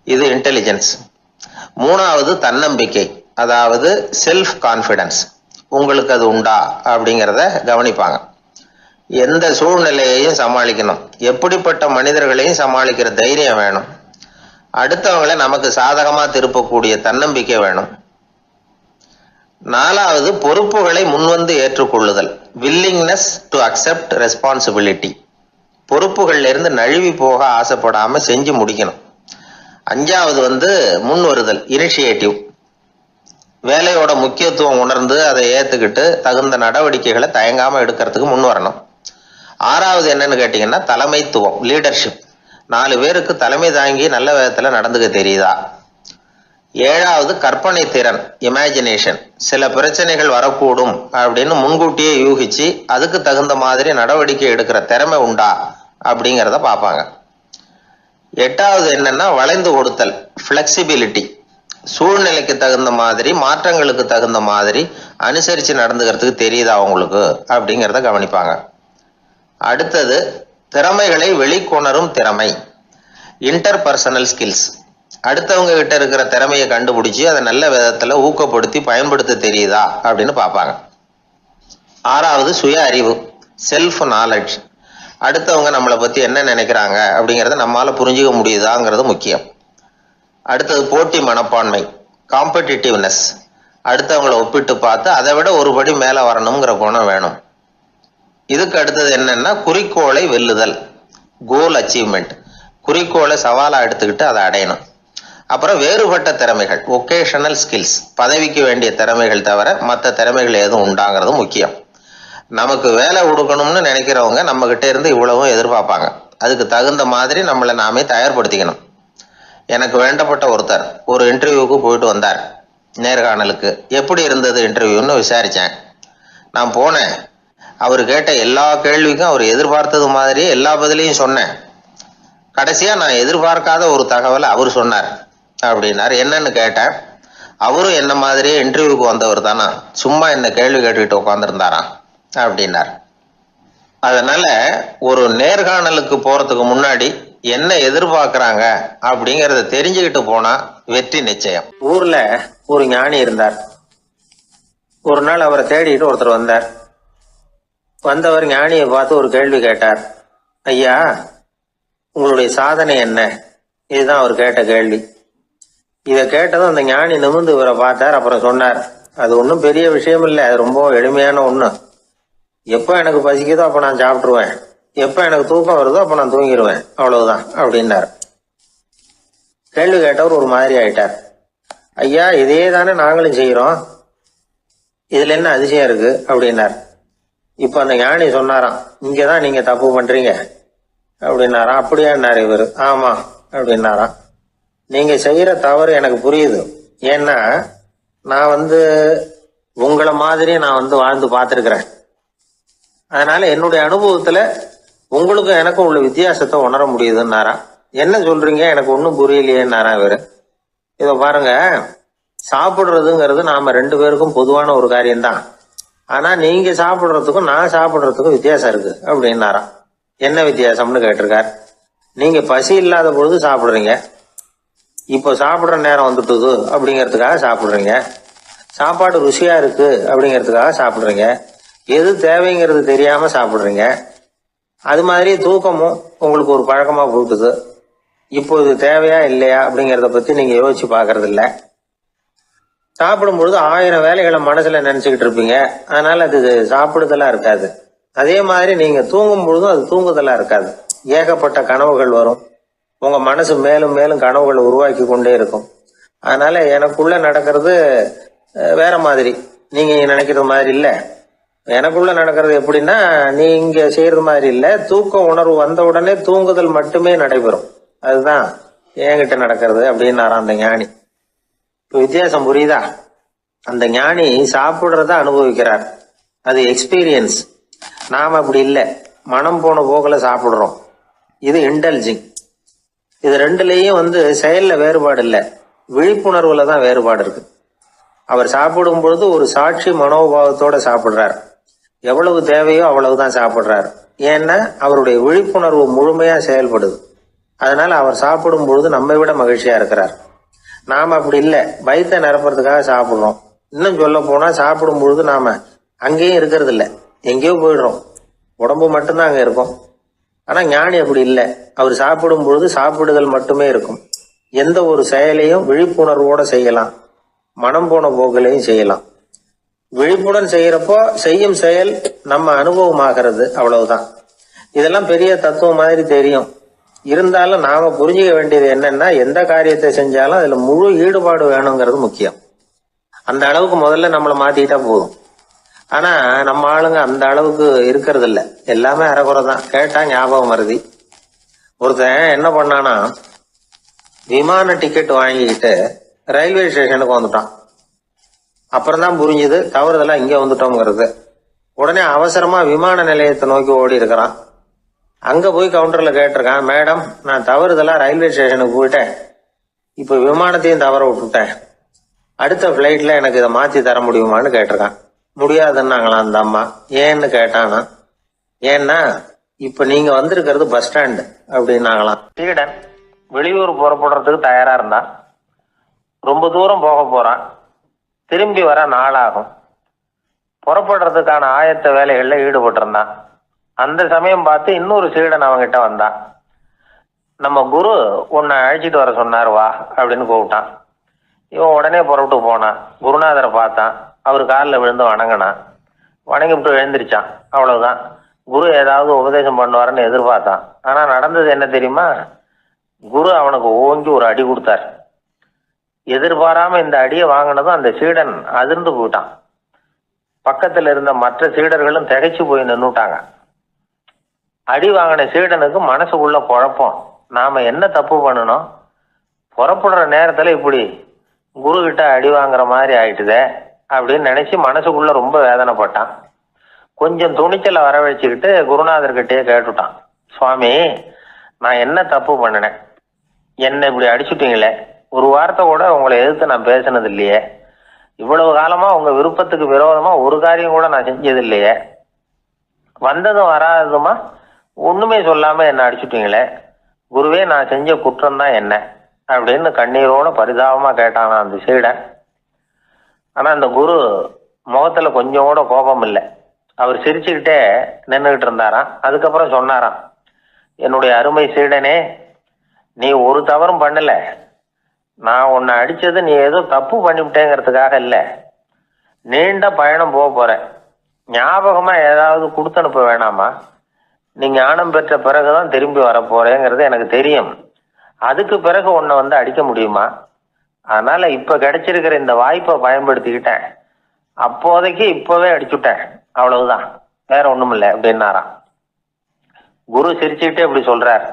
இது இன்டெலிஜென்ஸ். மூணாவது தன்னம்பிக்கை, அதாவது செல்ஃப் கான்ஃபிடன்ஸ். உங்களுக்கு அது உண்டா அப்படிங்கிறத கவனிப்பாங்க. எந்த சூழ்நிலையையும் சமாளிக்கணும், எப்படிப்பட்ட மனிதர்களையும் சமாளிக்கிற தைரியம் வேணும், அடுத்தவங்களை நமக்கு சாதகமா திருப்பக்கூடிய தன்னம்பிக்கை வேணும். நாலாவது பொறுப்புகளை முன்வந்து ஏற்றுக்கொள்ளுதல், வில்லிங்னஸ் டு அக்செப்ட் ரெஸ்பான்சிபிலிட்டி. பொறுப்புகள்ல இருந்து நழுவி போக ஆசைப்படாம செஞ்சு முடிக்கணும். அஞ்சாவது முன் வருதல், இனிஷியேட்டிவ். வேலையோட முக்கியத்துவம் உணர்ந்து அதை ஏத்துக்கிட்டு தகுந்த நடவடிக்கைகளை தயங்காம எடுக்கிறதுக்கு முன் வரணும். ஆறாவது என்னன்னு கேட்டீங்கன்னா தலைமைத்துவம், லீடர்ஷிப். 4 பேருக்கு தலைமை தாங்கி நல்ல விதத்துல நடந்துக்க தெரியுதா? ஏழாவது கற்பனை திறன், இமேஜினேஷன். சில பிரச்சனைகள் வரக்கூடும் அப்படின்னு முன்கூட்டியே யூகிச்சு அதுக்கு தகுந்த மாதிரி நடவடிக்கை எடுக்கிற திறமை உண்டா அப்படிங்கிறத பார்ப்பாங்க. எட்டாவது என்னன்னா வளைந்து கொடுத்தல், பிளெக்சிபிலிட்டி. சூழ்நிலைக்கு தகுந்த மாதிரி, மாற்றங்களுக்கு தகுந்த மாதிரி அனுசரித்து நடந்துக்கிறதுக்கு தெரியுதா அவங்களுக்கு அப்படிங்கிறத கவனிப்பாங்க. அடுத்தது திறமைகளை வெளிக்கொணரும் திறமை, இன்டர்பர்சனல் ஸ்கில்ஸ். அடுத்தவங்க கிட்ட இருக்கிற திறமையை கண்டுபிடிச்சி அதை நல்ல விதத்தில் ஊக்கப்படுத்தி பயன்படுத்த தெரியுதா அப்படின்னு பார்ப்பாங்க. ஆறாவது சுய அறிவு, செல்ஃப் நாலேஜ். அடுத்தவங்க நம்மளை பற்றி என்ன நினைக்கிறாங்க அப்படிங்கிறத நம்மளால் புரிஞ்சுக்க முடியுதாங்கிறது முக்கியம். அடுத்தது போட்டி மனப்பான்மை, காம்படிட்டிவ்னஸ். அடுத்தவங்களை ஒப்பிட்டு பார்த்து அதை விட ஒரு படி மேலே வரணுங்கிற குணம் வேணும். இதுக்கு அடுத்தது என்னன்னா குறிக்கோளை வெல்லுதல், கோல் அச்சீவ்மெண்ட். குறிக்கோளை சவாலாக எடுத்துக்கிட்டு அதை அடையணும். அப்புறம் வேறுபட்ட திறமைகள், ஒகேஷனல் ஸ்கில்ஸ். பதவிக்கு வேண்டிய திறமைகள் தவிர மற்ற திறமைகள் எதுவும் உண்டாங்கிறது முக்கியம். நமக்கு வேலை கொடுக்கணும்னு நினைக்கிறவங்க நம்மகிட்ட இருந்து இவ்வளவும் எதிர்பார்ப்பாங்க. அதுக்கு தகுந்த மாதிரி நம்மளை நாமே தயார்படுத்திக்கணும். எனக்கு வேண்டப்பட்ட ஒருத்தர் ஒரு இன்டர்வியூவுக்கு போயிட்டு வந்தார், நேர்காணலுக்கு. எப்படி இருந்தது இன்டர்வியூன்னு விசாரித்தேன். நான் போனேன். அவர் கேட்ட எல்லா கேள்விக்கும் அவர் எதிர்பார்த்தது மாதிரியே எல்லா பதிலையும் சொன்னேன். கடைசியாக நான் எதிர்பார்க்காத ஒரு தகவலை அவர் சொன்னார் அப்படின்னார். என்னன்னு கேட்டேன். அவரும் என்ன மாதிரியே இன்டர்வியூக்கு வந்தவர் தானா, சும்மா என்ன கேள்வி கேட்டுக்கிட்டு உட்காந்துருந்தாராம் அப்படின்னார். அதனால ஒரு நேர்காணலுக்கு போறதுக்கு முன்னாடி என்ன எதிர்பார்க்கறாங்க அப்படிங்கறத தெரிஞ்சுக்கிட்டு போனா வெற்றி நிச்சயம். ஊர்ல ஒரு ஞானி இருந்தார். ஒரு நாள் அவரை தேடிட்டு ஒருத்தர் வந்தார். வந்தவர் ஞானியை பார்த்து ஒரு கேள்வி கேட்டார். ஐயா, உங்களுடைய சாதனை என்ன? இதுதான் அவர் கேட்ட கேள்வி. இதை கேட்டதும் அந்த ஞானி நிமிர்ந்து இவரை பார்த்தார். அப்புறம் சொன்னார், அது ஒன்றும் பெரிய விஷயம் இல்லை, அது ரொம்ப எளிமையான ஒண்ணு. எப்போ எனக்கு பசிக்குதோ அப்போ நான் சாப்பிட்டுருவேன், எப்போ எனக்கு தூக்கம் வருதோ அப்போ நான் தூங்கிடுவேன், அவ்வளவுதான் அப்படின்னார். கேள்வி கேட்டவர் ஒரு மாதிரி ஆயிட்டார். ஐயா, இதே தானே நாங்களும் செய்யறோம், இதுல என்ன அதிசயம் இருக்கு அப்படின்னார். இப்ப அந்த ஞானி சொன்னாராம், இங்கதான் நீங்க தப்பு பண்றீங்க அப்படின்னாராம். அப்படியான்னாரு இவர். ஆமா அப்படின்னாராம். நீங்க செய்யற தவறு எனக்கு புரியுது. ஏன்னா நான் உங்களை மாதிரி நான் வாழ்ந்து பார்த்துருக்கிறேன். அதனால என்னுடைய அனுபவத்துல உங்களுக்கும் எனக்கும் உள்ள வித்தியாசத்தை உணர முடியுதுன்னாராம். என்ன சொல்றீங்க, எனக்கு ஒன்றும் புரியலையேன்னாராம் இவரு. இதை பாருங்க, சாப்பிடுறதுங்கிறது நாம ரெண்டு பேருக்கும் பொதுவான ஒரு காரியம்தான். ஆனா நீங்க சாப்பிடுறதுக்கும் நான் சாப்பிடுறதுக்கும் வித்தியாசம் இருக்கு அப்படின்னாராம். என்ன வித்தியாசம்னு கேட்டிருக்கார். நீங்க பசி இல்லாத பொழுது சாப்பிடுறீங்க, இப்போ சாப்பிடுற நேரம் வந்துட்டுது அப்படிங்கிறதுக்காக சாப்பிடுறீங்க. சாப்பாடு ருசியா இருக்கு அப்படிங்கிறதுக்காக சாப்பிடுறீங்க. எது தேவைங்கிறது தெரியாம சாப்பிடுறீங்க. அது மாதிரி தூக்கமும் உங்களுக்கு ஒரு பழக்கமா போட்டுது. இப்போ இது தேவையா இல்லையா அப்படிங்கிறத பத்தி நீங்க யோசிச்சு பாக்குறது இல்ல. சாப்பிடும் பொழுது 1000 வேலைகளை மனசுல நினைச்சுக்கிட்டு இருப்பீங்க. அதனால அது சாப்பிடுதலா இருக்காது. அதே மாதிரி நீங்க தூங்கும் பொழுதும் அது தூங்குதலா இருக்காது. ஏகப்பட்ட கனவுகள் வரும். உங்க மனசு மேலும் மேலும் கனவுகளை உருவாக்கி கொண்டே இருக்கும். அதனால எனக்குள்ள நடக்கிறது வேற மாதிரி, நீங்க நினைக்கிறது மாதிரி இல்ல. எனக்குள்ள நடக்கிறது எப்படின்னா, நீங்க செய்யறது மாதிரி இல்ல. தூக்க உணர்வு வந்த உடனே தூங்குதல் மட்டுமே நடைபெறும். அதுதான் என்கிட்ட நடக்கிறது அப்படின்னாராம் அந்த ஞானி. இப்ப வித்தியாசம் புரியுதா? அந்த ஞானி சாப்பிடுறத அனுபவிக்கிறார், அது எக்ஸ்பீரியன்ஸ். நாம அப்படி இல்லை, மனம் போன போக்குல சாப்பிடுறோம். இது இன்டெலிஜிங். இது ரெண்டுலயும் செயல்ல வேறுபாடு இல்லை, விழிப்புணர்வுல தான் வேறுபாடு இருக்கு. அவர் சாப்பிடும் பொழுது ஒரு சாட்சி மனோபாவத்தோட சாப்பிடுறார். எவ்வளவு தேவையோ அவ்வளவுதான் சாப்பிடுறார். ஏன்னா அவருடைய விழிப்புணர்வு முழுமையா செயல்படுது. அதனால அவர் சாப்பிடும் பொழுது நம்மை விட மகிழ்ச்சியா இருக்கிறார். நாம அப்படி இல்லை, வயிற்றை நிரப்புறதுக்காக சாப்பிடுறோம். இன்னும் சொல்ல போனா சாப்பிடும் பொழுது நாம அங்கேயும் இருக்கிறது இல்லை, எங்கேயோ போயிடுறோம். உடம்பு மட்டும்தான் அங்க இருக்கும். ஆனா ஞானி அப்படி இல்லை. அவர் சாப்பிடும் பொழுது சாப்பிடுதல் மட்டுமே இருக்கும். எந்த ஒரு செயலையும் விழிப்புணர்வோட செய்யலாம், மனம் போன போக்கிலையும் செய்யலாம். விழிப்புடன் செய்யறப்போ செய்யும் செயல் நம்ம அனுபவமாகிறது, அவ்வளவுதான். இதெல்லாம் பெரிய தத்துவம் மாதிரி தெரியும். இருந்தாலும் நாம புரிஞ்சுக்க வேண்டியது என்னன்னா, எந்த காரியத்தை செஞ்சாலும் அதுல முழு ஈடுபாடு வேணுங்கிறது முக்கியம். அந்த அளவுக்கு முதல்ல நம்மளை மாத்திக்கிட்டா போதும். ஆனா நம்ம ஆளுங்க அந்த அளவுக்கு இருக்கிறது இல்ல, எல்லாமே அரைகுறை தான். கேட்டா ஞாபகம் வருது. ஒருத்தன் என்ன பண்ணானா, விமான டிக்கெட் வாங்கிக்கிட்டு ரயில்வே ஸ்டேஷனுக்கு வந்துட்டான். அப்புறம் தான் புரிஞ்சுது தவறுதெல்லாம் இங்க வந்துட்டோங்கிறது. உடனே அவசரமா விமான நிலையத்தை நோக்கி ஓடி இருக்கிறான். அங்க போய் கவுண்டர்ல கேட்டிருக்கான், மேடம் நான் தவறுதெல்லாம் ரயில்வே ஸ்டேஷனுக்கு போயிட்டேன், இப்ப விமானத்தையும் தவற விட்டுட்டேன் அடுத்த ஃப்ளைட்டில் எனக்கு இதை மாற்றி தர முடியுமான்னு கேட்டிருக்கான். முடியாதுன்னாங்களாம் அந்த அம்மா. ஏன்னு கேட்டானா, ஏன்னா இப்போ நீங்கள் வந்திருக்கிறது பஸ் ஸ்டாண்டு அப்படின்னாங்களாம். சீடன் வெளியூர் புறப்படுறதுக்கு தயாராக இருந்தான். ரொம்ப தூரம் போக போகிறான். திரும்பி வர நாளாகும். புறப்படுறதுக்கான ஆயத்த வேலைகளில் ஈடுபட்டிருந்தான். அந்த சமயம் பார்த்து இன்னொரு சீடன் அவங்கிட்ட வந்தான். நம்ம குரு உன்னை அழைச்சிட்டு வர சொன்னார் வா அப்படின்னு கூப்பிட்டான். இவன் உடனே புறப்பட்டு போனான். குருநாதரை பார்த்தான். அவர் காலில் விழுந்து வணங்கினான். வணங்கிவிட்டு எழுந்திரிச்சான். அவ்வளவுதான். குரு ஏதாவது உபதேசம் பண்ணுவாருன்னு எதிர்பார்த்தான். ஆனால் நடந்தது என்ன தெரியுமா? குரு அவனுக்கு ஓங்கி ஒரு அடி கொடுத்தார். எதிர்பாராம இந்த அடியை வாங்கினதும் அந்த சீடன் அதிர்ந்து போயிட்டான். பக்கத்தில் இருந்த மற்ற சீடர்களும் திகைச்சு போய் நின்றுட்டாங்க. அடி வாங்கின சீடனுக்கு மனசுக்குள்ள குழப்பம். நாம என்ன தப்பு பண்ணணும்? புறப்படுற நேரத்துல இப்படி குரு கிட்ட அடி வாங்குற மாதிரி ஆயிட்டுதே அப்படின்னு நினைச்சு மனசுக்குள்ள ரொம்ப வேதனைப்பட்டான். கொஞ்சம் துணிச்சலை வரவழைச்சுக்கிட்டு குருநாதர்கிட்டயே கேட்டுட்டான். சுவாமி, நான் என்ன தப்பு பண்ணினேன்? என்னை இப்படி அடிச்சுட்டீங்களே, ஒரு வார்த்தை கூட உங்களை எதிர்த்து நான் பேசினது இல்லையே, இவ்வளவு காலமா உங்க விருப்பத்துக்கு விரோதமா ஒரு காரியம் கூட நான் செஞ்சது இல்லையே, வந்ததும் வராததுமா ஒண்ணுமே சொல்லாம என்ன அடிச்சுட்டீங்களே, குருவே நான் செஞ்ச குற்றம் தான் என்ன அப்படின்னு கண்ணீரோட பரிதாபமா கேட்டானா அந்த சீடன். ஆனா அந்த குரு முகத்துல கொஞ்சம் கூட கோபம் இல்லை. அவர் சிரிச்சுக்கிட்டே நின்றுகிட்டு இருந்தாராம். அதுக்கப்புறம் சொன்னாராம், என்னுடைய அருமை சீடனே, நீ ஒரு தவறும் பண்ணல. நான் உன்னை அடிச்சது நீ ஏதோ தப்பு பண்ணிவிட்டேங்கிறதுக்காக இல்லை. நீண்ட பயணம் போக போறேன். ஞாபகமா ஏதாவது கொடுத்து அனுப்ப வேணாமா? நீ ஞானம் பெற்ற பிறகுதான் திரும்பி வர போறேங்கிறது எனக்கு தெரியும். அதுக்கு பிறகு உன்னை வந்து அடிக்க முடியுமா? அதனால இப்ப கிடைச்சிருக்கிற இந்த வாய்ப்பை பயன்படுத்திக்கிட்டேன். அப்போதைக்கு இப்பவே அடிச்சுட்டேன், அவ்வளவுதான், வேற ஒண்ணும் இல்லை அப்படின்னாராம். குரு சிரிச்சுக்கிட்டே இப்படி சொல்றார்.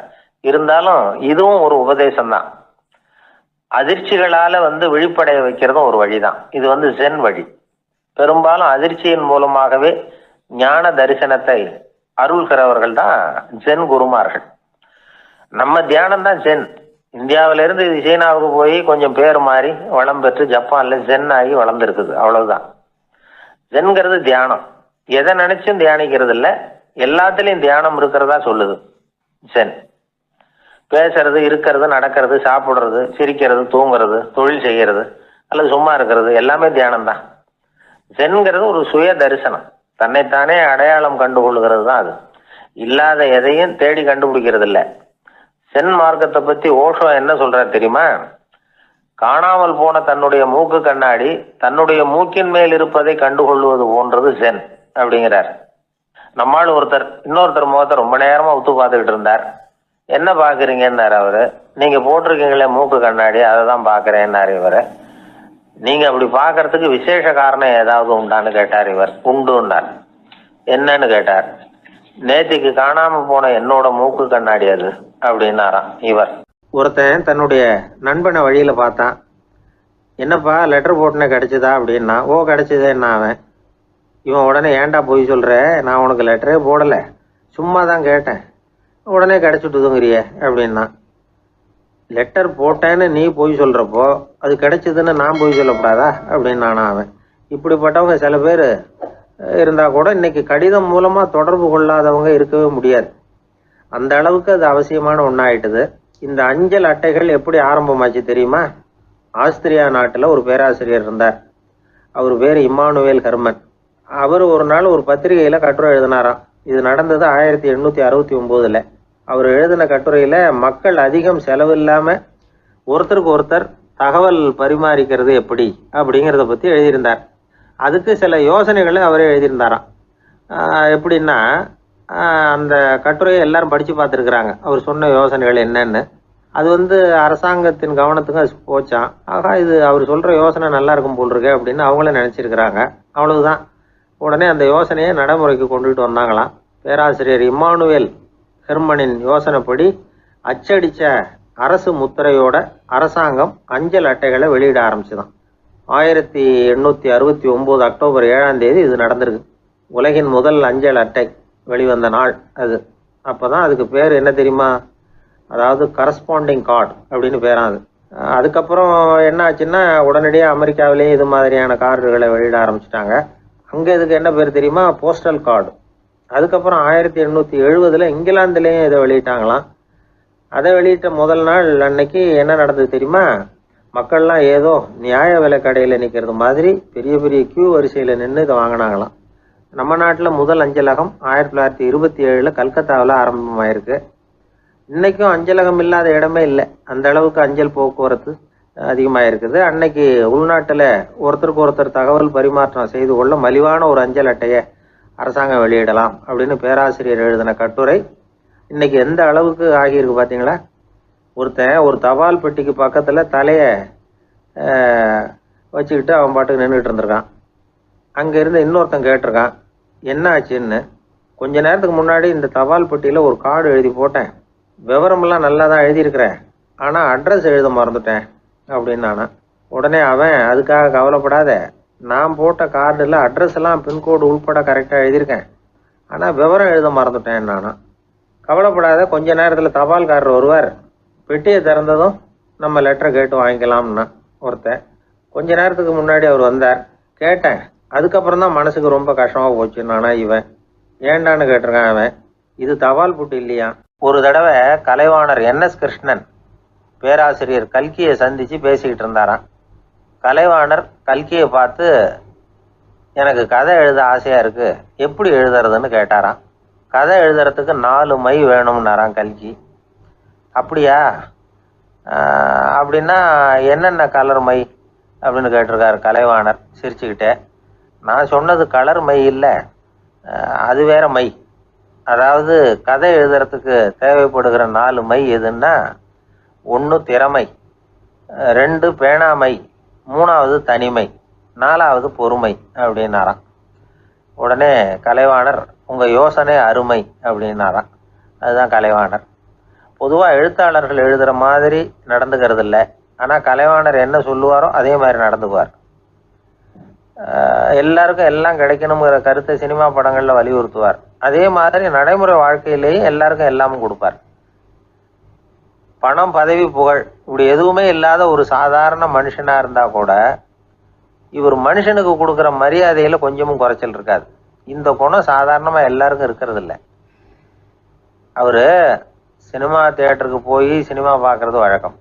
இருந்தாலும் இதுவும் ஒரு உபதேசம் தான். அதிர்ச்சிகளால வந்து விழிப்படைய வைக்கிறதும் ஒரு வழிதான். இது வந்து ஜென் வழி. பெரும்பாலும் அதிர்ச்சியின் மூலமாகவே ஞான தரிசனத்தை அருள்கிறவர்கள் தான் ஜென் குருமார்கள். நம்ம தியானம் தான் ஜென். இந்தியாவிலிருந்து இது சீனாவுக்கு போய் கொஞ்சம் பேர் மாறி வளம் பெற்று ஜப்பான்ல ஜென் ஆகி வளர்ந்துருக்குது, அவ்வளவுதான். ஜென்கிறது தியானம். எதை நினைச்சும் தியானிக்கிறது இல்லை, எல்லாத்துலயும் தியானம் இருக்கிறதா சொல்லுது ஜென். பேசுறது, இருக்கிறது, நடக்கிறது, சாப்பிடுறது, சிரிக்கிறது, தூங்குறது, தொழில் செய்கிறது அல்லது சும்மா இருக்கிறது எல்லாமே தியானம் தான். ஜென்கிறது ஒரு சுய தரிசனம். தன்னைத்தானே அடையாளம் கண்டுகொள்கிறது தான் அது. இல்லாத எதையும் தேடி கண்டுபிடிக்கிறது இல்லை. சென் மார்க்கத்தை பத்தி ஓஷோ என்ன சொல்றாரு தெரியுமா? காணாமல் போன தன்னுடைய மூக்கு கண்ணாடி தன்னுடைய மூக்கின் மேல் இருப்பதை கண்டுகொள்வது போன்றது ஜென் அப்படிங்கிறார். நம்மால் ஒருத்தர் இன்னொருத்தர் முகத்தை ரொம்ப நேரமா உத்து பார்த்துக்கிட்டு இருந்தார். என்ன பாக்குறீங்கன்னாரு அவரு. நீங்க போட்டிருக்கீங்களே மூக்கு கண்ணாடி, அதை தான் பாக்குறேன்னாரு இவரு. நீங்க அப்படி பாக்குறதுக்கு விசேஷ காரணம் ஏதாவது உண்டான்னு கேட்டார் இவர். உண்டுன்னார். என்னன்னு கேட்டார். நேத்திக்கு காணாம போன என்னோட மூக்கு கண்ணாடி அது அப்படின்னாராம் இவர். ஒருத்தன் தன்னுடைய நண்பனை வழியில பார்த்தான். என்னப்பா லெட்டர் போட்டுனே கிடைச்சதா அப்படின்னா. ஓ கிடைச்சதேன்னா அவன். இவன் உடனே ஏன்டா போய் சொல்ற, நான் உனக்கு லெட்டரே போடல, சும்மா தான் கேட்டேன், உடனே கிடைச்சிட்டுதுங்கிறிய அப்படின்னா. லெட்டர் போட்டேன்னு நீ போய் சொல்றப்போ அது கிடைச்சதுன்னு நான் போய் சொல்லக்கூடாதா அப்படின்னானா அவன். இப்படிப்பட்டவங்க சில பேர் இருந்தா கூட இன்னைக்கு கடிதம் மூலமா தொடர்பு கொள்ளாதவங்க இருக்கவே முடியாது. அந்த அளவுக்கு அது அவசியமான ஒன்னாயிட்டுது. இந்த அஞ்சல் அட்டைகள் எப்படி ஆரம்பமாச்சு தெரியுமா? ஆஸ்திரியா நாட்டுல ஒரு பேராசிரியர் இருந்தார். அவர் பேர் இம்மானுவேல் ஹெர்மன். அவர் ஒரு நாள் ஒரு பத்திரிகையில கட்டுரை எழுதினாராம். இது நடந்தது 1869. அவர் எழுதின கட்டுரையில மக்கள் அதிகம் செலவில்லாம ஒருத்தருக்கு ஒருத்தர் தகவல் பரிமாறிக்கிறது எப்படி அப்படிங்கிறத பத்தி எழுதியிருந்தார். அதுக்கு சில யோசனைகளை அவரே எழுதியிருந்தாராம். எப்படின்னா, அந்த கட்டுரையை எல்லாரும் படிச்சு பார்த்துருக்குறாங்க. அவர் சொன்ன யோசனைகள் என்னன்னு. அது வந்து அரசாங்கத்தின் கவனத்துக்கு அது போச்சான். ஆகா, இது அவர் சொல்ற யோசனை நல்லா இருக்கும் போல் இருக்கு அப்படின்னு அவங்களே நினைச்சிருக்கிறாங்க. அவ்வளவுதான். உடனே அந்த யோசனையை நடைமுறைக்கு கொண்டுகிட்டு வந்தாங்களாம். பேராசிரியர் இம்மானுவேல் ஹெர்மனின் யோசனைப்படி அச்சடிச்ச அரசு முத்திரையோட அரசாங்கம் அஞ்சல் அட்டைகளை வெளியிட ஆரம்பிச்சுதான். 1869 அக்டோபர் 7 இது நடந்திருக்கு. உலகின் முதல் அஞ்சல் அட்டை வெளிவந்த நாள் அது. அப்பதான் அதுக்கு பேர் என்ன தெரியுமா? அதாவது கரஸ்பாண்டிங் கார்டு அப்படின்னு பேராது. அதுக்கப்புறம் என்ன ஆச்சுன்னா உடனடியாக அமெரிக்காவிலேயே இது மாதிரியான கார்டுகளை வெளியிட ஆரம்பிச்சிட்டாங்க. அங்கே இதுக்கு என்ன பேர் தெரியுமா? Postal card. அதுக்கப்புறம் 1870 இங்கிலாந்துலேயும் இதை வெளியிட்டாங்களாம். அதை வெளியிட்ட முதல் நாள் அன்னைக்கு என்ன நடந்தது தெரியுமா? மக்கள்லாம் ஏதோ நியாய விலை கடையில் நிற்கிறது மாதிரி பெரிய பெரிய கியூ வரிசையில் நின்று இதை வாங்கினாங்களாம். நம்ம நாட்டில் முதல் அஞ்சலகம் 1927 கல்கத்தாவில் ஆரம்பமாயிருக்கு. இன்னைக்கும் அஞ்சலகம் இல்லாத இடமே இல்லை. அந்த அளவுக்கு அஞ்சல் போக்குவரத்து அதிகமாக இருக்குது. அன்னைக்கு உள்நாட்டில் ஒருத்தருக்கு ஒருத்தர் தகவல் பரிமாற்றம் செய்து கொள்ள மலிவான ஒரு அஞ்சல் அட்டையை அரசாங்கம் வெளியிடலாம் அப்படின்னு பேராசிரியர் எழுதின கட்டுரை இன்னைக்கு எந்த அளவுக்கு ஆகியிருக்கு பார்த்தீங்களா? ஒருத்தன் ஒரு தபால் பெட்டிக்கு பக்கத்தில் தலையை வச்சுக்கிட்டு அவன் பாட்டுக்கு நின்றுட்டு இருந்திருக்கான். அங்கேருந்து இன்னொருத்தன் கேட்டிருக்கான், என்ன ஆச்சுன்னு. கொஞ்ச நேரத்துக்கு முன்னாடி இந்த தபால் பெட்டியில் ஒரு கார்டு எழுதி போட்டேன், விவரமெல்லாம் நல்லா தான் எழுதியிருக்கிறேன், ஆனால் அட்ரஸ் எழுத மறந்துட்டேன் அப்படின்னு நானா. உடனே அவன், அதுக்காக கவலைப்படாத, நான் போட்ட கார்டில் அட்ரஸ் எல்லாம் பின்கோடு உள்பட கரெக்டாக எழுதியிருக்கேன், ஆனால் விவரம் எழுத மறந்துட்டேன் நானா. கவலைப்படாத, கொஞ்ச நேரத்தில் தபால்காரர் வருவார், பெட்டியை திறந்ததும் நம்ம லெட்டரை கேட்டு வாங்கிக்கலாம்னா ஒருத்தன். கொஞ்ச நேரத்துக்கு முன்னாடி அவர் வந்தார், கேட்டேன், அதுக்கப்புறம் தான் மனசுக்கு ரொம்ப கஷ்டமாக போச்சு நானா. இவன் ஏண்டான்னு கேட்டிருக்கான். அவன், இது தபால் புட்டு இல்லையா. ஒரு தடவை கலைவாணர் NS கிருஷ்ணன் பேராசிரியர் கல்கியை சந்தித்து பேசிக்கிட்டு இருந்தாராம். கலைவாணர் கல்கியை பார்த்து, எனக்கு கதை எழுத ஆசையாக இருக்குது, எப்படி எழுதுறதுன்னு கேட்டாராம். கதை எழுதுறதுக்கு 4 மை வேணும்னாராம் கல்கி. அப்படியா, அப்படின்னா என்னென்ன கலர் மை அப்படின்னு கேட்டிருக்காரு கலைவாணர் சிரிச்சுக்கிட்டே. நான் சொன்னது கலர் மை இல்லை, அது வேற மை. அதாவது கதை எழுதுறதுக்கு தேவைப்படுகிற 4 மை எதுன்னா, 1 திறமை, 2 பேணாமை, 3வது தனிமை, 4வது பொறுமை அப்படின்னாராம். உடனே கலைவாணர், உங்கள் யோசனை அருமை அப்படின்னாராம். அதுதான் கலைவாணர். பொதுவாக எழுத்தாளர்கள் எழுதுகிற மாதிரி நடந்துக்கிறது இல்லை, ஆனால் கலைவாணர் என்ன சொல்லுவாரோ அதே மாதிரி நடந்துக்குவார். எல்லாருக்கும் எல்லாம் கிடைக்கணுங்கிற கருத்தை சினிமா படங்களில் வலியுறுத்துவார். அதே மாதிரி நடைமுறை வாழ்க்கையிலேயே எல்லாருக்கும் எல்லாமும் கொடுப்பார். பணம், பதவி, புகழ் இப்படி எதுவுமே இல்லாத ஒரு சாதாரண மனுஷனாக இருந்தால் கூட இவர் மனுஷனுக்கு கொடுக்குற மரியாதையில் கொஞ்சமும் குறைச்சல் இருக்காது. இந்த குணம் சாதாரணமாக எல்லாருக்கும் இருக்கிறது இல்லை. அவர் சினிமா தியேட்டருக்கு போய் சினிமா பார்க்குறது வழக்கம்.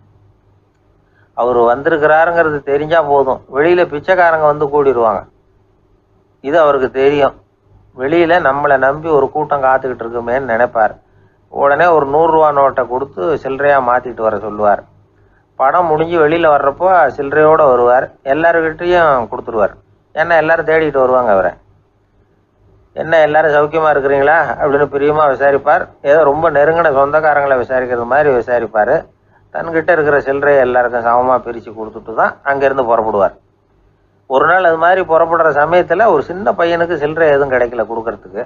அவர் வந்திருக்கிறாருங்கிறது தெரிஞ்சால் போதும், வெளியில் பிச்சைக்காரங்க வந்து கூடிடுவாங்க. இது அவருக்கு தெரியும். வெளியில் நம்மளை நம்பி ஒரு கூட்டம் காத்துக்கிட்டு இருக்குமேன்னு நினைப்பார். உடனே ஒரு 100 ரூபா நோட்டை கொடுத்து சில்லறையாக மாற்றிட்டு வர சொல்லுவார். படம் முடிஞ்சு வெளியில் வர்றப்போ சில்லறையோடு வருவார், எல்லாருக்கிட்டையும் கொடுத்துருவார். ஏன்னா எல்லாரும் தேடிட்டு வருவாங்க அவரை. என்ன எல்லாரும் சௌக்கியமாக இருக்கிறீங்களா அப்படின்னு பிரியமாக விசாரிப்பார். ஏதோ ரொம்ப நெருங்கின சொந்தக்காரங்களை விசாரிக்கிறது மாதிரி விசாரிப்பார். தன்கிட்ட இருக்கிற சில்லறையை எல்லாருக்கும் சமமாக பிரித்து கொடுத்துட்டு தான் அங்கேருந்து புறப்படுவார். ஒரு நாள் அது மாதிரி புறப்படுற சமயத்தில் ஒரு சின்ன பையனுக்கு சில்லறை எதுவும் கிடைக்கல கொடுக்கறதுக்கு.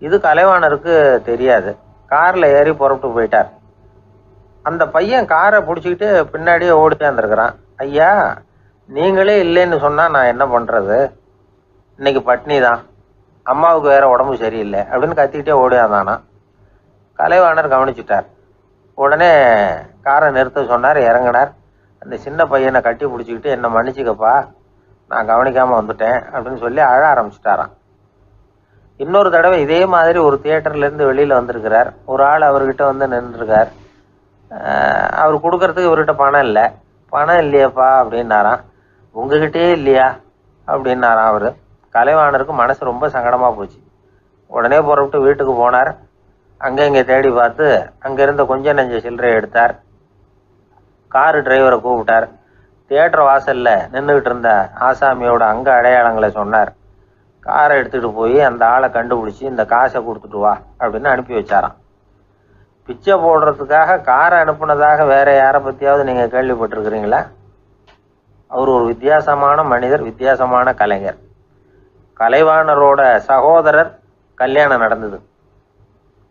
இது கலைவாணருக்கு தெரியாது. காரில் ஏறி புறப்பட்டு போயிட்டார். அந்த பையன் காரை பிடிச்சிக்கிட்டு பின்னாடியே ஓடியாந்துருக்கிறான். ஐயா, நீங்களே இல்லைன்னு சொன்னால் நான் என்ன பண்ணுறது, இன்னைக்கு பட்னி தான், அம்மாவுக்கு வேற உடம்பு சரியில்லை அப்படின்னு கத்திக்கிட்டே ஓடியாந்தானா. கலைவாணர் கவனிச்சுட்டார். உடனே காரை நிறுத்த சொன்னார், இறங்கினார். அந்த சின்ன பையனை கட்டி பிடிச்சிக்கிட்டு, என்னை மன்னிச்சுக்கப்பா, நான் கவனிக்காமல் வந்துட்டேன் அப்படின்னு சொல்லி அழ ஆரம்பிச்சிட்டாராம். இன்னொரு தடவை இதே மாதிரி ஒரு தியேட்டர்லேருந்து வெளியில் வந்திருக்கிறார். ஒரு ஆள் அவர்கிட்ட வந்து நின்றுருக்கார். அவர் கொடுக்கறதுக்கு இவர்கிட்ட பணம் இல்லை. பணம் இல்லையாப்பா அப்படின்னாராம். உங்ககிட்டே இல்லையா அப்படின்னாராம் அவர். கலைவாணருக்கு மனசு ரொம்ப சங்கடமாக போச்சு. உடனே புறப்பட்டு வீட்டுக்கு போனார். அங்கே இங்கே தேடி பார்த்து அங்கேருந்த கொஞ்சம் நெஞ்ச சில்லறையை எடுத்தார். காரு டிரைவரை கூப்பிட்டார். தியேட்டர் வாசலில் நின்றுக்கிட்டு இருந்த ஆசாமியோட அங்க அடையாளங்களை சொன்னார். காரை எடுத்துகிட்டு போய் அந்த ஆளை கண்டுபிடிச்சி இந்த காசை கொடுத்துட்டு வா அப்படின்னு அனுப்பி வச்சாராம். பிச்சை போடுறதுக்காக காரை அனுப்புனதாக வேற யாரை பற்றியாவது நீங்கள் கேள்விப்பட்டிருக்கிறீங்களா? அவர் ஒரு வித்தியாசமான மனிதர், வித்தியாசமான கலைஞர். கலைவாணரோட சகோதரர் கல்யாணம் நடந்தது.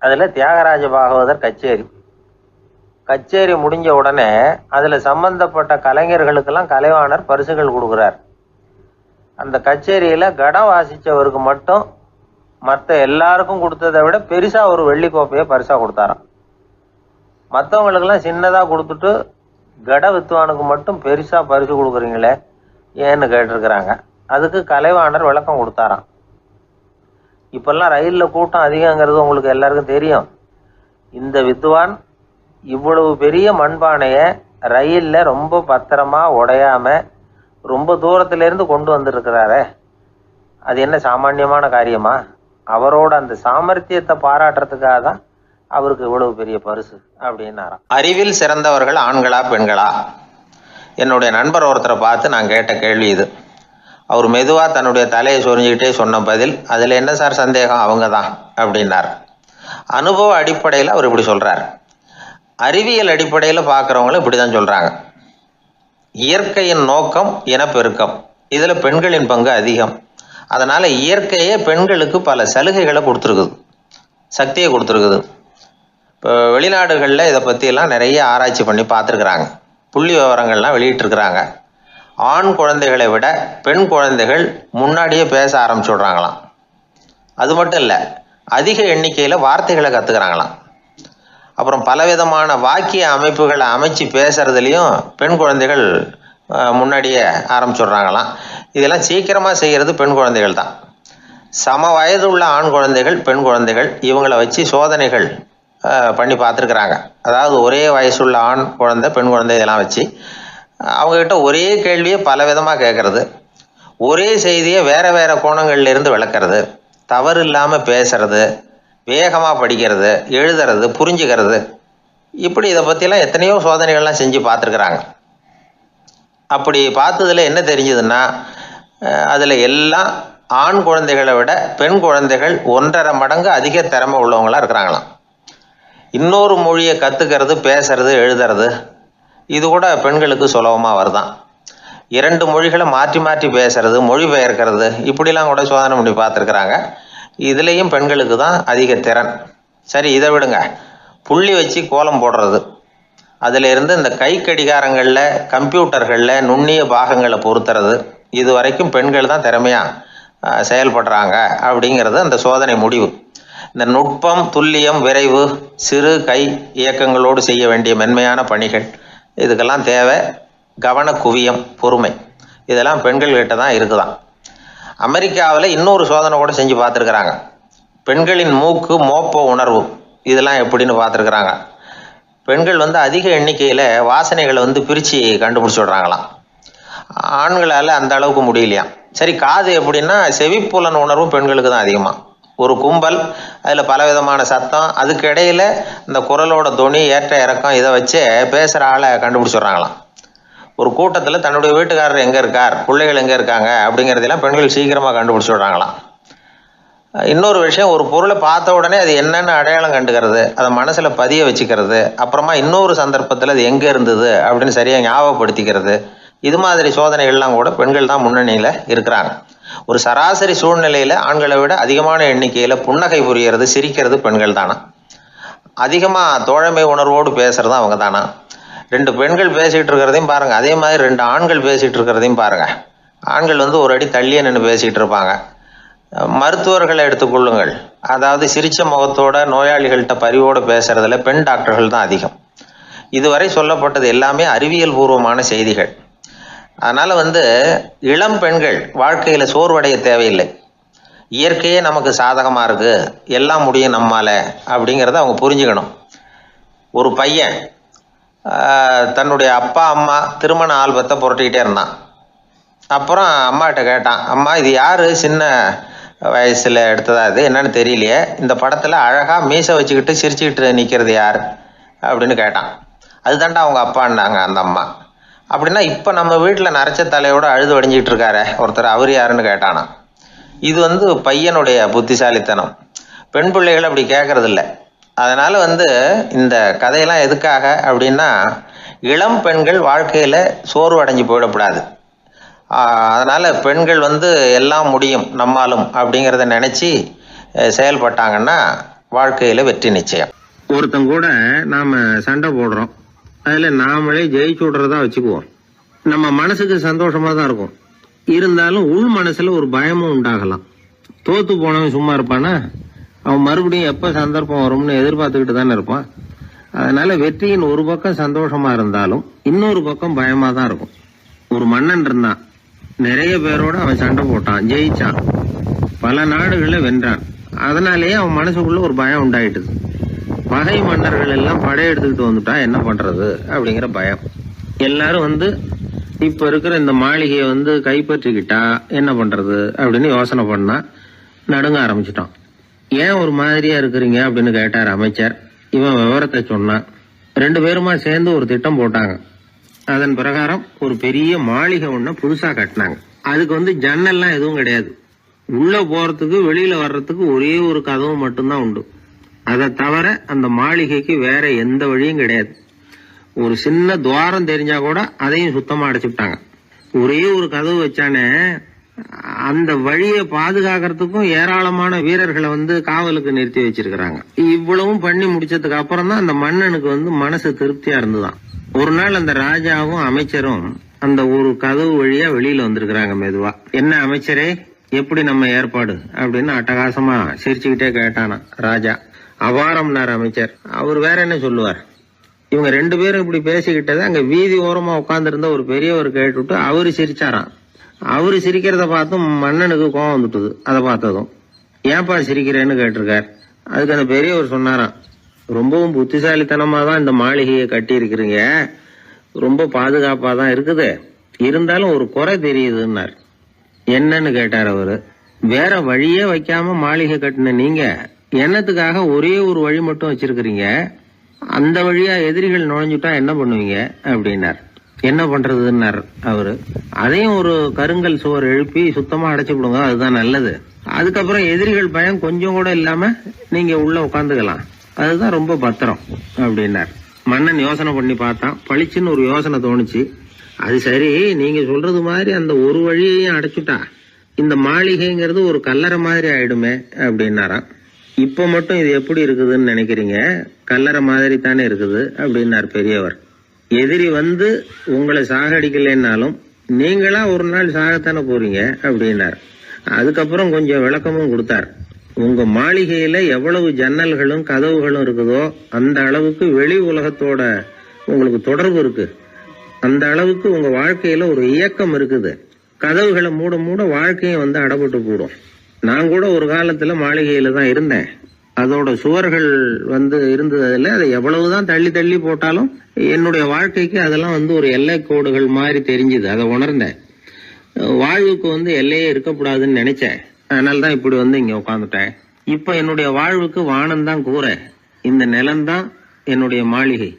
அதில் தியாகராஜ பாகவதர் கச்சேரி முடிஞ்ச உடனே அதில் சம்பந்தப்பட்ட கலைஞர்களுக்கெல்லாம் கலைவாணர் பரிசுகள் கொடுக்குறார். அந்த கச்சேரியில் கடம் வாசித்தவருக்கு மட்டும் மற்ற எல்லாருக்கும் கொடுத்ததை விட பெருசாக ஒரு வெள்ளி கோப்பையை பரிசாக கொடுத்தாராம். மற்றவங்களுக்கெல்லாம் சின்னதாக கொடுத்துட்டு கட வித்துவானுக்கு மட்டும் பெருசாக பரிசு கொடுக்குறீங்களே ஏன்னு கேட்டிருக்கிறாங்க. அதுக்கு கலைவாணர் விளக்கம் கொடுத்தாராம். இப்பெல்லாம் ரயிலில் கூட்டம் அதிகங்கிறது உங்களுக்கு எல்லாருக்கும் தெரியும். இந்த வித்வான் இவ்வளவு பெரிய மண்பானையை ரயிலில் ரொம்ப பத்திரமா உடையாம ரொம்ப தூரத்திலேருந்து கொண்டு வந்திருக்கிறாரே, அது என்ன சாமானியமான காரியமா? அவரோட அந்த சாமர்த்தியத்தை பாராட்டுறதுக்காக தான் அவருக்கு இவ்வளவு பெரிய பரிசு அப்படின்னாராம். அறிவில் சிறந்தவர்கள் ஆண்களா பெண்களா? என்னுடைய நண்பர் ஒருத்தரை பார்த்து நான் கேட்ட கேள்வி இது. அவர் மெதுவாக தன்னுடைய தலையை சொரிஞ்சுக்கிட்டே சொன்ன பதில், அதில் என்ன சார் சந்தேகம், அவங்க தான் அப்படின்னார். அனுபவ அடிப்படையில் அவர் இப்படி சொல்கிறார். அறிவியல் அடிப்படையில் பார்க்குறவங்களும் இப்படி தான் சொல்கிறாங்க. இயற்கையின் நோக்கம் இனப்பெருக்கம், இதில் பெண்களின் பங்கு அதிகம். அதனால் இயற்கையே பெண்களுக்கு பல சலுகைகளை கொடுத்துருக்குது, சக்தியை கொடுத்துருக்குது. இப்போ வெளிநாடுகளில் இதை பற்றியெல்லாம் நிறைய ஆராய்ச்சி பண்ணி பார்த்துருக்குறாங்க. புள்ளி விவரங்கள்லாம் வெளியிட்டிருக்கிறாங்க. ஆண் குழந்தைகளை விட பெண் குழந்தைகள் முன்னாடியே பேச ஆரம்பிச்சுடுறாங்களாம். அது மட்டும் இல்லை, அதிக எண்ணிக்கையில் வார்த்தைகளை கற்றுக்கிறாங்களாம். அப்புறம் பலவிதமான வாக்கிய அமைப்புகளை அமைச்சு பேசுறதுலேயும் பெண் குழந்தைகள் முன்னாடியே ஆரம்பிச்சுடுறாங்களாம். இதெல்லாம் சீக்கிரமாக செய்கிறது பெண் குழந்தைகள் தான். சம வயது உள்ள ஆண் குழந்தைகள் பெண் குழந்தைகள் இவங்களை வச்சு சோதனைகள் பண்ணி பார்த்துருக்குறாங்க. அதாவது ஒரே வயசுள்ள ஆண் குழந்தை பெண் குழந்தை இதெல்லாம் வச்சு அவங்கக்கிட்ட ஒரே கேள்வியை பல விதமாக கேட்குறது, ஒரே செய்தியை வேறு வேறு கோணங்கள்லேருந்து விளக்கிறது, தவறு இல்லாமல் பேசுறது, வேகமாக படிக்கிறது, எழுதுறது, புரிஞ்சுக்கிறது, இப்படி இதை பற்றிலாம் எத்தனையோ சோதனைகள்லாம் செஞ்சு பார்த்துருக்குறாங்க. அப்படி பார்த்ததில் என்ன தெரிஞ்சதுன்னா, அதில் எல்லாம் ஆண் குழந்தைகளை விட பெண் குழந்தைகள் 1.5 மடங்கு அதிக திறமை உள்ளவங்களாக இருக்கிறாங்களாம். இன்னொரு மொழியை கற்றுக்கிறது, பேசுறது, எழுதுறது இது கூட பெண்களுக்கு சுலபமாக வருதான். 2 மொழிகளை மாற்றி மாற்றி பேசுறது, மொழிபெயர்க்கிறது, இப்படிலாம் கூட சோதனை பண்ணி பார்த்துருக்குறாங்க. இதுலேயும் பெண்களுக்கு தான் அதிக திறன். சரி, இதை விடுங்க. புள்ளி வச்சு கோலம் போடுறது, அதில் இருந்து இந்த கை கடிகாரங்களில் கம்ப்யூட்டர்களில் நுண்ணிய பாகங்களை பொருத்துறது, இது வரைக்கும் பெண்கள் தான் திறமையாக செயல்படுறாங்க அப்படிங்கிறது அந்த சோதனை முடிவு. இந்த நுட்பம், துல்லியம், விரைவு, சிறு கை இயக்கங்களோடு செய்ய வேண்டிய மென்மையான பணிகள், இதுக்கெல்லாம் தேவை கவன குவியம், பொறுமை, இதெல்லாம் பெண்கள்கிட்ட தான் இருக்குதான். அமெரிக்காவில் இன்னொரு சோதனை கூட செஞ்சு பார்த்துருக்குறாங்க. பெண்களின் மூக்கு மோப்ப உணர்வு இதெல்லாம் எப்படின்னு பார்த்துருக்குறாங்க. பெண்கள் அதிக எண்ணிக்கையில் வாசனைகளை பிரித்து கண்டுபிடிச்சி விடுறாங்களாம். ஆண்களால் அந்த அளவுக்கு முடியலையாம். சரி, காது எப்படின்னா செவிப்புலன் உணர்வும் பெண்களுக்கு தான் அதிகமாக. ஒரு கும்பல், அதில் பலவிதமான சத்தம், அதுக்கு இடையில் இந்த குரலோட தொனி, ஏற்ற இறக்கம், இதை வச்சே பேசுகிற ஆளை கண்டுபிடிச்சிடுறாங்களாம். ஒரு கூட்டத்தில் தன்னுடைய வீட்டுக்காரர் எங்கே இருக்கார், பிள்ளைகள் எங்கே இருக்காங்க அப்படிங்கிறதெல்லாம் பெண்கள் சீக்கிரமாக கண்டுபிடிச்சி விடுறாங்களாம். இன்னொரு விஷயம், ஒரு பொருளை பார்த்த உடனே அது என்னென்னு அடையாளம் கண்டுக்கிறது, அதை மனசில் பதிய வச்சுக்கிறது, அப்புறமா இன்னொரு சந்தர்ப்பத்தில் அது எங்கே இருந்தது அப்படின்னு சரியாக ஞாபகப்படுத்திக்கிறது, இது மாதிரி சோதனைகள்லாம் கூட பெண்கள் தான் முன்னணியில் இருக்கிறாங்க. ஒரு சராசரி சூழ்நிலையில் ஆண்களை விட அதிகமான எண்ணிக்கையில் புன்னகை புரியறது, சிரிக்கிறது பெண்கள் தானா. அதிகமாக தோழமை உணர்வோடு பேசுறது அவங்க தானா. 2 பெண்கள் பேசிகிட்டு இருக்கிறதையும் பாருங்கள், அதே மாதிரி 2 ஆண்கள் பேசிகிட்டு இருக்கிறதையும் பாருங்கள். ஆண்கள் ஒரு அடி தள்ளியே நின்று பேசிகிட்டு இருப்பாங்க. மருத்துவர்களை எடுத்துக்கொள்ளுங்கள், அதாவது சிரிச்ச முகத்தோட நோயாளிகள்கிட்ட பரிவோடு பேசுறதுல பெண் டாக்டர்கள் தான் அதிகம். இதுவரை சொல்லப்பட்டது எல்லாமே அறிவியல் பூர்வமான செய்திகள். அதனால் இளம் பெண்கள் வாழ்க்கையில் சோர்வடைய தேவையில்லை. இயற்கையே நமக்கு சாதகமாக இருக்குது, எல்லாம் முடியும் நம்மால் அப்படிங்கிறத அவங்க புரிஞ்சுக்கணும். ஒரு பையன் தன்னுடைய அப்பா அம்மா திருமண ஆல்பத்தை புரட்டிக்கிட்டே இருந்தான். அப்புறம் அம்மாகிட்ட கேட்டான், அம்மா இது யார் சின்ன வயசில் எடுத்ததா, இது என்னன்னு தெரியலையே, இந்த படத்தில் அழகாக மீசை வச்சுக்கிட்டு சிரிச்சுக்கிட்டு நிற்கிறது யார் அப்படின்னு கேட்டான். அதுதான்டா அவங்க அப்பான்னாங்க அந்த அம்மா. அப்படின்னா இப்போ நம்ம வீட்டில் நரைச்ச தலையோடு அழுது வடிஞ்சிக்கிட்டு இருக்காரு ஒருத்தர், அவர் யாருன்னு கேட்டானா. இது பையனுடைய புத்திசாலித்தனம். பெண் பிள்ளைகள் அப்படி கேட்கறதில்ல. அதனால் இந்த கதையெல்லாம் எதுக்காக அப்படின்னா, இளம் பெண்கள் வாழ்க்கையில் சோர்வு அடைஞ்சு போயிடக்கூடாது. அதனால் பெண்கள் எல்லாம் முடியும் நம்மாலும் அப்படிங்கிறத நினச்சி செயல்பட்டாங்கன்னா வாழ்க்கையில் வெற்றி நிச்சயம். ஒருத்தங்க கூட நாம் சண்டை போடுறோம், அதில் நாமளே ஜெயிச்சு விட்றதா வச்சுக்குவோம். நம்ம மனசுக்கு சந்தோஷமாக தான் இருக்கும், இருந்தாலும் உள் மனசில் ஒரு பயமும் உண்டாகலாம். தோற்று போனவன் சும்மா இருப்பானா? அவன் மறுபடியும் எப்போ சந்தர்ப்பம் வரும்னு எதிர்பார்த்துக்கிட்டு தானே இருப்பான். அதனால வெற்றியின் ஒரு பக்கம் சந்தோஷமா இருந்தாலும் இன்னொரு பக்கம் பயமா தான் இருக்கும். ஒரு மன்னன் இருந்தான், நிறைய பேரோட அவன் சண்டை போட்டான், ஜெயிச்சான், பல நாடுகளை வென்றான். அதனாலேயே அவன் மனசுக்குள்ள ஒரு பயம் உண்டாயிட்டுது. பகை மன்னர்கள் எல்லாம் படையெடுத்துக்கிட்டு வந்துட்டா என்ன பண்றது அப்படிங்கிற பயம். எல்லாரும் இப்ப இருக்கிற இந்த மாளிகையை கைப்பற்றிக்கிட்டா என்ன பண்றது அப்படின்னு யோசனை பண்ணா நடுங்க ஆரம்பிச்சிட்டான். ஏன் ஒரு மாதிரியா இருக்கிறீங்க அப்படின்னு கேட்டார் அமைச்சர். இவன் விவரத்தை சொன்னான். 2 பேருமா சேர்ந்து ஒரு திட்டம் போட்டாங்க. அதன் பிரகாரம் ஒரு பெரிய மாளிகை ஒண்ணு புதுசா கட்டினாங்க. அதுக்கு ஜன்னல்லாம் எதுவும் கிடையாது. உள்ள போறதுக்கு வெளியில வர்றதுக்கு ஒரே ஒரு கதவு மட்டும்தான் உண்டு. அதை தவிர அந்த மாளிகைக்கு வேற எந்த வழியும் கிடையாது. ஒரு சின்ன துவாரம் தெரிஞ்சா கூட அதையும் சுத்தமா அடைச்சுட்டாங்க. ஒரே ஒரு கதவு வச்சானே, அந்த வழியை பாதுகாக்கிறதுக்கும் ஏராளமான வீரர்களை காவலுக்கு நிறுத்தி வச்சிருக்கிறாங்க. இவ்வளவும் பண்ணி முடிச்சதுக்கு அப்புறம் தான் அந்த மன்னனுக்கு மனசு திருப்தியா இருந்துதான். ஒரு நாள் அந்த ராஜாவும் அமைச்சரும் அந்த ஒரு கதவு வழியா வெளியில வந்திருக்கிறாங்க மெதுவா. என்ன அமைச்சரே, எப்படி நம்ம ஏற்பாடு அப்படின்னு அட்டகாசமா சிரிச்சுக்கிட்டே கேட்டானா ராஜா. அபாரம்னார் அமைச்சர். அவர் வேற என்ன சொல்லுவார்? இவங்க 2 பேரும் இப்படி பேசிக்கிட்டதை அங்க வீதி ஓரமா உட்கார்ந்து இருந்த ஒரு பெரியவர் கேட்டுட்டு அவரு சிரிச்சாராம். அவரு சிரிக்கிறத பார்த்தும் மன்னனுக்கு கோவம் வந்துட்டுது. அதை பார்த்ததும் ஏன்பா சிரிக்கிறேன்னு கேட்டிருக்கார். அதுக்கு அந்த பெரியவர் சொன்னாராம், ரொம்பவும் புத்திசாலித்தனமா தான் இந்த மாளிகையை கட்டி இருக்கிறீங்க, ரொம்ப பாதுகாப்பா தான் இருக்குது, இருந்தாலும் ஒரு குறை தெரியுதுன்னார். என்னன்னு கேட்டார் அவரு. வேற வழியே வைக்காம மாளிகை கட்டின நீங்க என்னத்துக்காக ஒரே ஒரு வழி மட்டும் வச்சிருக்கிறீங்க? அந்த வழியா எதிரிகள் நுழைஞ்சுட்டா என்ன பண்ணுவீங்க அப்படின்னார். என்ன பண்றதுன்னார் அவரு. அதையும் ஒரு கருங்கல் சுவர் எழுப்பி சுத்தமா அடைச்சு விடுங்க, அதுதான் நல்லது. அதுக்கப்புறம் எதிரிகள் பயம் கொஞ்சம் கூட இல்லாம நீங்க உள்ள உட்காந்துக்கலாம், அதுதான் ரொம்ப பத்திரம் அப்படின்னார். மன்னன் யோசனை பண்ணி பார்த்தான். பளிச்சுன்னு ஒரு யோசனை தோணுச்சு. அது சரி, நீங்க சொல்றது மாதிரி அந்த ஒரு வழியையும் அடைச்சுட்டா இந்த மாளிகைங்கிறது ஒரு கல்லறை மாதிரி ஆயிடுமே அப்படின்னாராம். இப்ப மட்டும் இது எப்படி இருக்குதுன்னு நினைக்கிறீங்க? கல்லறை மாதிரி தானே இருக்குது அப்படின்னார் பெரியவர். எதிரி உங்களை சாகடிக்கலைன்னாலும் நீங்களா ஒரு நாள் சாகத்தானே போறீங்க அப்படின்னார். அதுக்கப்புறம் கொஞ்சம் விளக்கமும் கொடுத்தார். உங்க மாளிகையில எவ்வளவு ஜன்னல்களும் கதவுகளும் இருக்குதோ அந்த அளவுக்கு வெளி உலகத்தோட உங்களுக்கு தொடர்பு இருக்கு. அந்த அளவுக்கு உங்க வாழ்க்கையில ஒரு இயக்கம் இருக்குது. கதவுகளை மூட மூட வாழ்க்கையும் அடப்பட்டு போடும். நான் கூட ஒரு காலத்துல மாளிகையில தான் இருந்தேன். அதோட சுவர்கள் இருந்ததுல அதை எவ்வளவுதான் தள்ளி தள்ளி போட்டாலும் என்னுடைய வாழ்க்கைக்கு அதெல்லாம் ஒரு எல்லை கோடுகள் மாதிரி தெரிஞ்சுது. அதை உணர்ந்தேன். வாழ்வுக்கு எல்லையே இருக்கக்கூடாதுன்னு நினைச்சேன். அதனாலதான் இப்படி இங்க உட்காந்துட்டேன். இப்ப என்னுடைய வாழ்வுக்கு வானம்தான் கூரை, இந்த நிலம்தான் என்னுடைய மாளிகை.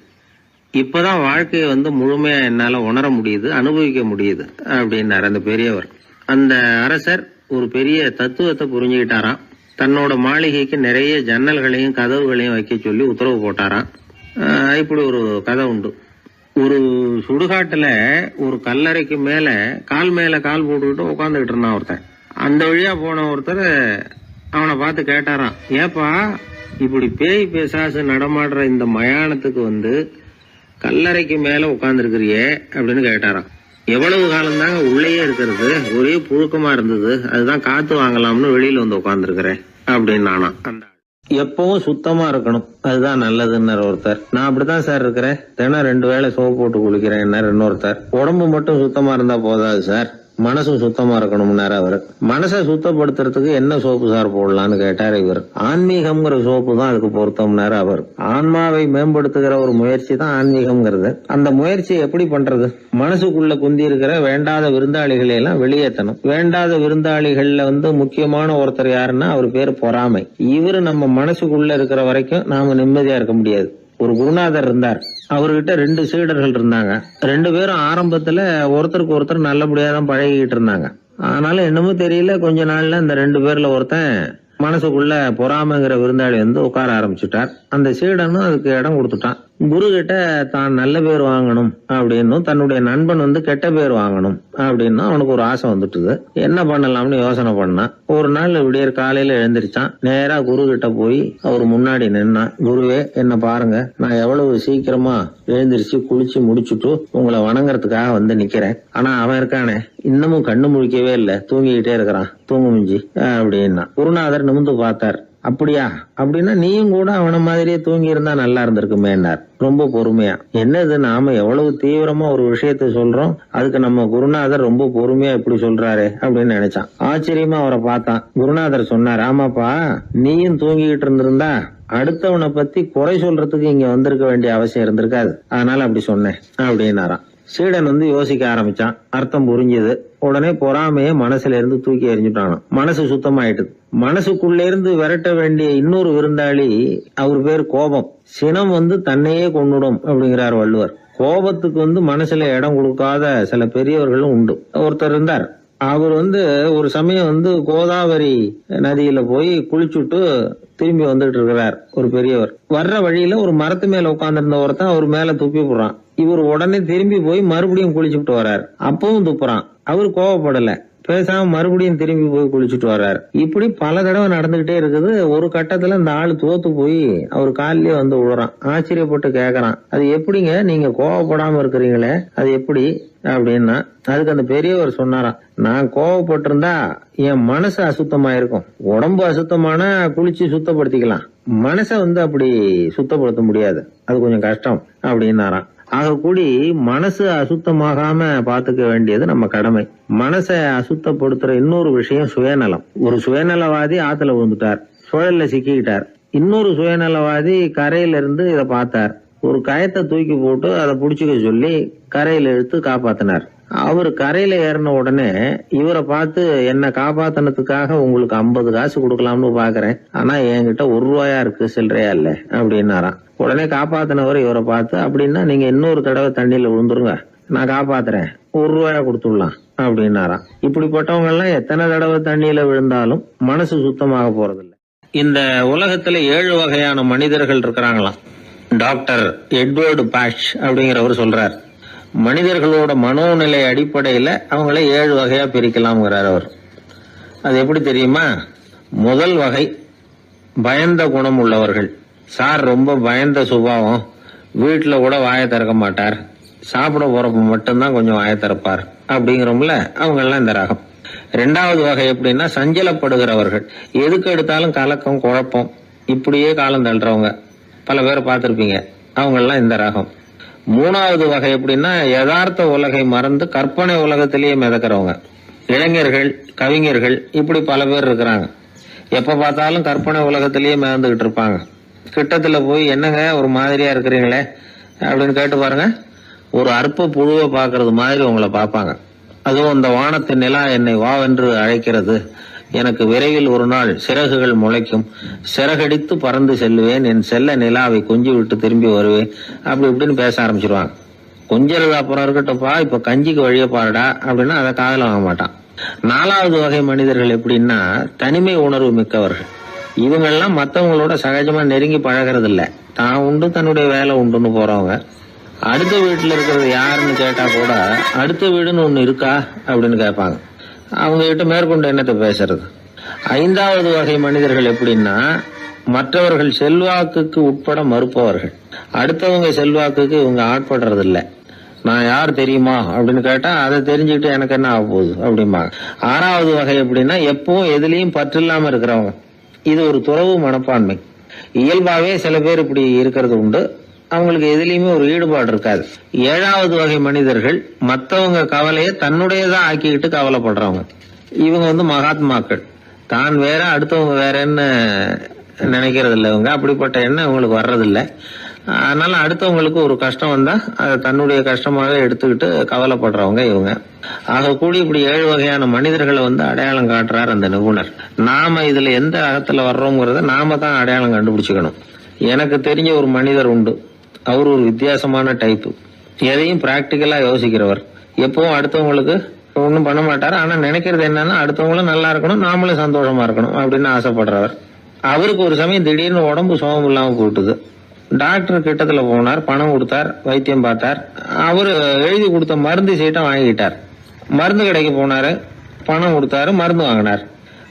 இப்பதான் வாழ்க்கையை முழுமையா என்னால உணர முடியுது, அனுபவிக்க முடியுது அப்படின்னாரு அந்த பெரியவர். அந்த அரசர் ஒரு பெரிய தத்துவத்தை புரிஞ்சுக்கிட்டாராம். தன்னோட மாளிகைக்கு நிறைய ஜன்னல்களையும் கதவுகளையும் வைக்க சொல்லி உத்தரவு போட்டாராம். இப்படி ஒரு கதை உண்டு. ஒரு சுடுகாட்டுல ஒரு கல்லறைக்கு மேல கால் போட்டுக்கிட்டு உட்காந்துக்கிட்டு இருந்தான் ஒருத்தன். அந்த வழியா போன ஒருத்தர் அவனை பார்த்து கேட்டாராம், ஏப்பா இப்படி பேய் பிசாசு நடமாடுற இந்த மயானத்துக்கு கல்லறைக்கு மேல உட்கார்ந்து இருக்கிறியே அப்படின்னு கேட்டாராம். எவ்வளவு காலம் தாங்க உள்ளேயே இருக்கிறது, ஒரே புழுக்கமா இருந்தது, அதுதான் காத்து வாங்கலாம்னு வெளியில உட்கார்ந்து இருக்கிறேன் அப்படின்னு நானா. அந்த எப்பவும் சுத்தமா இருக்கணும், அதுதான் நல்லதுன்னு ஒருத்தர். நான் அப்படித்தான் சார் இருக்கிறேன், தினம் 2 வேளை சோப்பு போட்டு குளிக்கிறேன் இன்னொருத்தர். உடம்பு மட்டும் சுத்தமா இருந்தா போதாது சார், மனசும் சுத்தமா இருக்கணும்னாரு அவரு. மனசை சுத்தப்படுத்துறதுக்கு என்ன சோப்பு சார் போடலான்னு கேட்டாரு இவர். ஆன்மீகம்ங்கிற சோப்பு தான் அதுக்கு பொருத்தம்னாரு அவர். ஆன்மாவை மேம்படுத்துகிற ஒரு முயற்சி தான் ஆன்மீகம்ங்கிறது. அந்த முயற்சியை எப்படி பண்றது? மனசுக்குள்ள குந்தி இருக்கிற வேண்டாத விருந்தாளிகளை எல்லாம் வெளியேற்றணும். வேண்டாத விருந்தாளிகள்ல முக்கியமான ஒருத்தர் யாருன்னா அவர் பேரு பொறாமை. இவரு நம்ம மனசுக்குள்ள இருக்கிற வரைக்கும் நாம நிம்மதியா இருக்க முடியாது. ஒரு குருநாதர் இருந்தார், அவர்கிட்ட 2 சீடர்கள் இருந்தாங்க. 2 பேரும் ஆரம்பத்துல ஒருத்தருக்கு ஒருத்தர் நல்லபடியா தான் பழகிட்டு இருந்தாங்க. ஆனாலும் என்னமோ தெரியல, கொஞ்ச நாள்ல இந்த 2 பேர்ல ஒருத்தன் மனசுக்குள்ள பொறாமைங்கிற விருந்தாளி உட்கார ஆரம்பிச்சுட்டார். அந்த சீடனும் அதுக்கு இடம் கொடுத்துட்டான். குரு கிட்ட தான் நல்ல பேர் வாங்கணும் அப்படின்னும் தன்னுடைய நண்பன் கெட்ட பேர் வாங்கணும் அப்படின்னு அவனுக்கு ஒரு ஆசை வந்துட்டுது. என்ன பண்ணலாம்னு யோசனை பண்ணான். ஒரு நாள் விடியற் காலையில எழுந்திருச்சான். நேரா குரு கிட்ட போய் அவர் முன்னாடி நின்னான். குருவே, என்ன பாருங்க, நான் எவ்வளவு சீக்கிரமா எழுந்திருச்சு குளிச்சு முடிச்சுட்டு உங்களை வணங்குறதுக்காக நிக்கிறேன். ஆனா அவன் இருக்கானே இன்னமும் கண்ணு முழிக்கவே இல்லை, தூங்கிக்கிட்டே இருக்கிறான், தூங்கு மிஞ்சி அப்படின்னா. குருநாதர் நிமிந்து பார்த்தார். அப்படியா? அப்படின்னா நீயும் கூட அவன மாதிரியே தூங்கி இருந்தா நல்லா இருந்திருக்குமேன்னார் ரொம்ப பொறுமையா. என்னது, நாம எவ்வளவு தீவிரமா ஒரு விஷயத்த சொல்றோம், அதுக்கு நம்ம குருநாதர் ரொம்ப பொறுமையா இப்படி சொல்றாரு அப்படின்னு நினைச்சான். ஆச்சரியமா அவரை பார்த்தான். குருநாதர் சொன்னார், ஆமாப்பா, நீயும் தூங்கிக்கிட்டு இருந்திருந்தா அடுத்தவனை பத்தி குறை சொல்றதுக்கு இங்க வந்திருக்க வேண்டிய அவசியம் இருந்திருக்காது, அதனால அப்படி சொன்னேன் அப்படின்னாராம். சீடன் யோசிக்க ஆரம்பிச்சான். அர்த்தம் புரிஞ்சது. உடனே பொறாமைய மனசுல இருந்து தூக்கி எறிஞ்சுட்டானோ. மனசு சுத்தமாயிட்டுது. மனசுக்குள்ள இருந்து விரட்ட வேண்டிய இன்னொரு விருந்தாளி, அவர் பேர் கோபம். சினம் தன்னையே கொண்டுடும் அப்படிங்கிறார் வள்ளுவர். கோபத்துக்கு மனசுல இடம் கொடுக்காத சில பெரியவர்களும் உண்டு. ஒருத்தர் இருந்தார். அவர் ஒரு சமயம் கோதாவரி நதியில போய் குளிச்சுட்டு திரும்பி வந்துட்டு இருக்கிறார். ஒரு பெரியவர் வர்ற வழியில ஒரு மரத்து மேல உட்கார்ந்திருந்த ஒருத்தன் அவர் மேல துப்பி போடுறான். இவர் உடனே திரும்பி போய் மறுபடியும் குளிச்சுட்டு வர்றார். அப்பவும் துப்புறான். அவர் கோவப்படல, பேசாம மறுபடியும் திரும்பி போய் குளிச்சுட்டு வர்றாரு. இப்படி பல தடவை நடந்துகிட்டே இருக்குது. ஒரு கட்டத்துல இந்த ஆளு தோத்து போய் அவர் காலிலே விழுறான். ஆச்சரியப்பட்டு கேக்குறான், அது எப்படிங்க நீங்க கோவப்படாம இருக்கிறீங்களே, அது எப்படி அப்படின்னா, அதுக்கு அந்த பெரியவர் சொன்னாராம், நான் கோவப்பட்டிருந்தா என் மனசு அசுத்தமா இருக்கும். உடம்பு அசுத்தமான குளிச்சு சுத்தப்படுத்திக்கலாம், மனசை அப்படி சுத்தப்படுத்த முடியாது, அது கொஞ்சம் கஷ்டம் அப்படின்னாராம். ஆக கூடி மனசு அசுத்தமாகாம பாத்துக்க வேண்டியது நம்ம கடமை. மனசை அசுத்தப்படுத்துற இன்னொரு விஷயம் சுயநலம். ஒரு சுயநலவாதி ஆத்துல விழுந்துட்டார், சுழல்ல சிக்கிக்கிட்டார். இன்னொரு சுயநலவாதி கரையில இருந்து இத பார்த்தார். ஒரு கயத்தை தூக்கி போட்டு அதை புடிச்சுக்க சொல்லி கரையில இழுத்து காப்பாத்தினார். அவர் கரையில ஏறின உடனே இவரை பார்த்து, என்ன காப்பாத்தினதுக்காக உங்களுக்கு 50 காசு கொடுக்கலாம்னு பாக்குறேன், ஆனா என்கிட்ட 1 ரூபாயா இருக்கு, சில்லறையா இல்ல அப்படின்னாராம். உடனே காப்பாத்தினவர் இவரை பார்த்து, அப்படின்னா நீங்க இன்னொரு தடவை தண்ணியில விழுந்துருங்க, நான் காப்பாத்துறேன், 1 ரூபாயா கொடுத்துடலாம் அப்படின்னாராம். இப்படிப்பட்டவங்க எல்லாம் எத்தனை தடவை தண்ணியில விழுந்தாலும் மனசு சுத்தமாக போறதில்லை. இந்த உலகத்துல 7 வகையான மனிதர்கள் இருக்கிறாங்களாம். டாக்டர் எட்வர்டு பாஷ் அப்படிங்கிறவர் சொல்றார், மனிதர்களோட மனோநிலை அடிப்படையில அவங்கள 7 வகையா பிரிக்கலாம்ங்கிறார் அவர். அது எப்படி தெரியுமா? முதல் வகை பயந்த குணம் உள்ளவர்கள். சார் ரொம்ப பயந்த சுபாவம், வீட்டுல கூட வாயை திறக்க மாட்டார், சாப்பிட போறப்ப மட்டும்தான் கொஞ்சம் வாயை திறப்பார் அப்படிங்கிறோம்ல, அவங்க எல்லாம் இந்த ரகம். 2வது வகை எப்படின்னா சஞ்சலப்படுகிறவர்கள். எதுக்கு எடுத்தாலும் கலக்கம் குழப்பம், இப்படியே காலம் தள்ளுறவங்க பல பேரை பார்த்திருப்பீங்க, அவங்க எல்லாம் இந்த ரகம். 3வது வகை எப்படின்னா யதார்த்த உலகை மறந்து கற்பனை உலகத்திலேயே மிதக்கிறவங்க. இளைஞர்கள், கவிஞர்கள், இப்படி பல பேர் இருக்கிறாங்க. எப்ப பார்த்தாலும் கற்பனை உலகத்திலேயே மிதந்துகிட்டு இருப்பாங்க. கிட்டத்துல போய் என்னங்க ஒரு மாதிரியா இருக்கிறீங்களே அப்படின்னு கேட்டு பாருங்க, ஒரு அற்ப புழுவை பாக்குறது மாதிரி உங்களை பார்ப்பாங்க. அதுவும் இந்த வானத்து நிலா என்னை வாவென்று அழைக்கிறது, எனக்கு விரைவில் ஒரு நாள் சிறகுகள் முளைக்கும், சிறகடித்து பறந்து செல்லுவேன், என் செல்ல நிலாவை கொஞ்சி விட்டு திரும்பி வருவேன், அப்படி இப்படின்னு பேச ஆரம்பிச்சிருவாங்க. கொஞ்சம் அப்புறம் இருக்கட்டும்ப்பா, இப்ப கஞ்சிக்கு வழிய பாருடா அப்படின்னா அதை காதல வாங்க மாட்டான். 4வது வகை மனிதர்கள் எப்படின்னா தனிமை உணர்வு மிக்கவர்கள். இவங்கெல்லாம் மற்றவங்களோட சகஜமா நெருங்கி பழகிறது இல்ல, தான் உண்டு தன்னுடைய வேலை உண்டுன்னு போறவங்க. அடுத்த வீட்டுல இருக்கிறது யாருன்னு கேட்டா கூட அடுத்த வீடுன்னு ஒண்ணு இருக்கா அப்படின்னு கேட்பாங்க. அவங்க கிட்ட மேற்கொண்டு என்னத்தை பேசுறது. 5வது வகை மனிதர்கள் எப்படின்னா மற்றவர்கள் செல்வாக்குக்கு உட்பட மறுப்பவர்கள். அடுத்தவங்க செல்வாக்குக்கு இவங்க ஆட்படுறது இல்ல. நான் யார் தெரியுமா அப்படின்னு கேட்டா அதை தெரிஞ்சுக்கிட்டு எனக்கு என்ன ஆக போகுது அப்படிம்பாங்க. 6வது வகை எப்படின்னா எப்பவும் எதுலயும் பற்றில்லாம இருக்கிறவங்க. இது ஒரு துறவு மனப்பான்மை. இயல்பாவே சில பேர் இப்படி இருக்கிறது உண்டு, அவங்களுக்கு எதுலயுமே ஒரு ஈடுபாடு இருக்காது. 7வது வகை மனிதர்கள் மற்றவங்க கவலையை தன்னுடையதான் ஆக்கிக்கிட்டு கவலைப்படுறவங்க. இவங்க மகாத்மாக்கள். தான் வேற அடுத்தவங்க வேறன்னு நினைக்கிறது இல்லை. இவங்க அப்படிப்பட்ட எண்ணம் இவங்களுக்கு வர்றதில்லை. அதனால அடுத்தவங்களுக்கு ஒரு கஷ்டம் வந்தா அதை தன்னுடைய கஷ்டமாக எடுத்துக்கிட்டு கவலைப்படுறவங்க இவங்க. ஆக கூடி இப்படி 7 வகையான மனிதர்களை அடையாளம் காட்டுறார் அந்த நிபுணர். நாம இதுல எந்த அகத்துல வர்றோங்கிறத நாம தான் அடையாளம் கண்டுபிடிச்சுக்கணும். எனக்கு தெரிஞ்ச ஒரு மனிதர் உண்டு. அவர் ஒரு வித்தியாசமான டைப்பு. எதையும் பிராக்டிக்கலா யோசிக்கிறவர். எப்பவும் அடுத்தவங்களுக்கு ஒன்றும் பண்ண மாட்டார். ஆனா நினைக்கிறது என்னன்னா அடுத்தவங்களும் நல்லா இருக்கணும், நாமளும் சந்தோஷமா இருக்கணும் அப்படின்னு ஆசைப்படுறவர். அவருக்கு ஒரு சமயம் திடீர்னு உடம்பு சோகம் இல்லாம போயிட்டுது. டாக்டர் கிட்டத்துல போனார், பணம் கொடுத்தார், வைத்தியம் பார்த்தார். அவரு எழுதி கொடுத்த மருந்து சீட்டை வாங்கிட்டார். மருந்து கடைக்கு போனாரு, பணம் கொடுத்தாரு, மருந்து வாங்கினார்.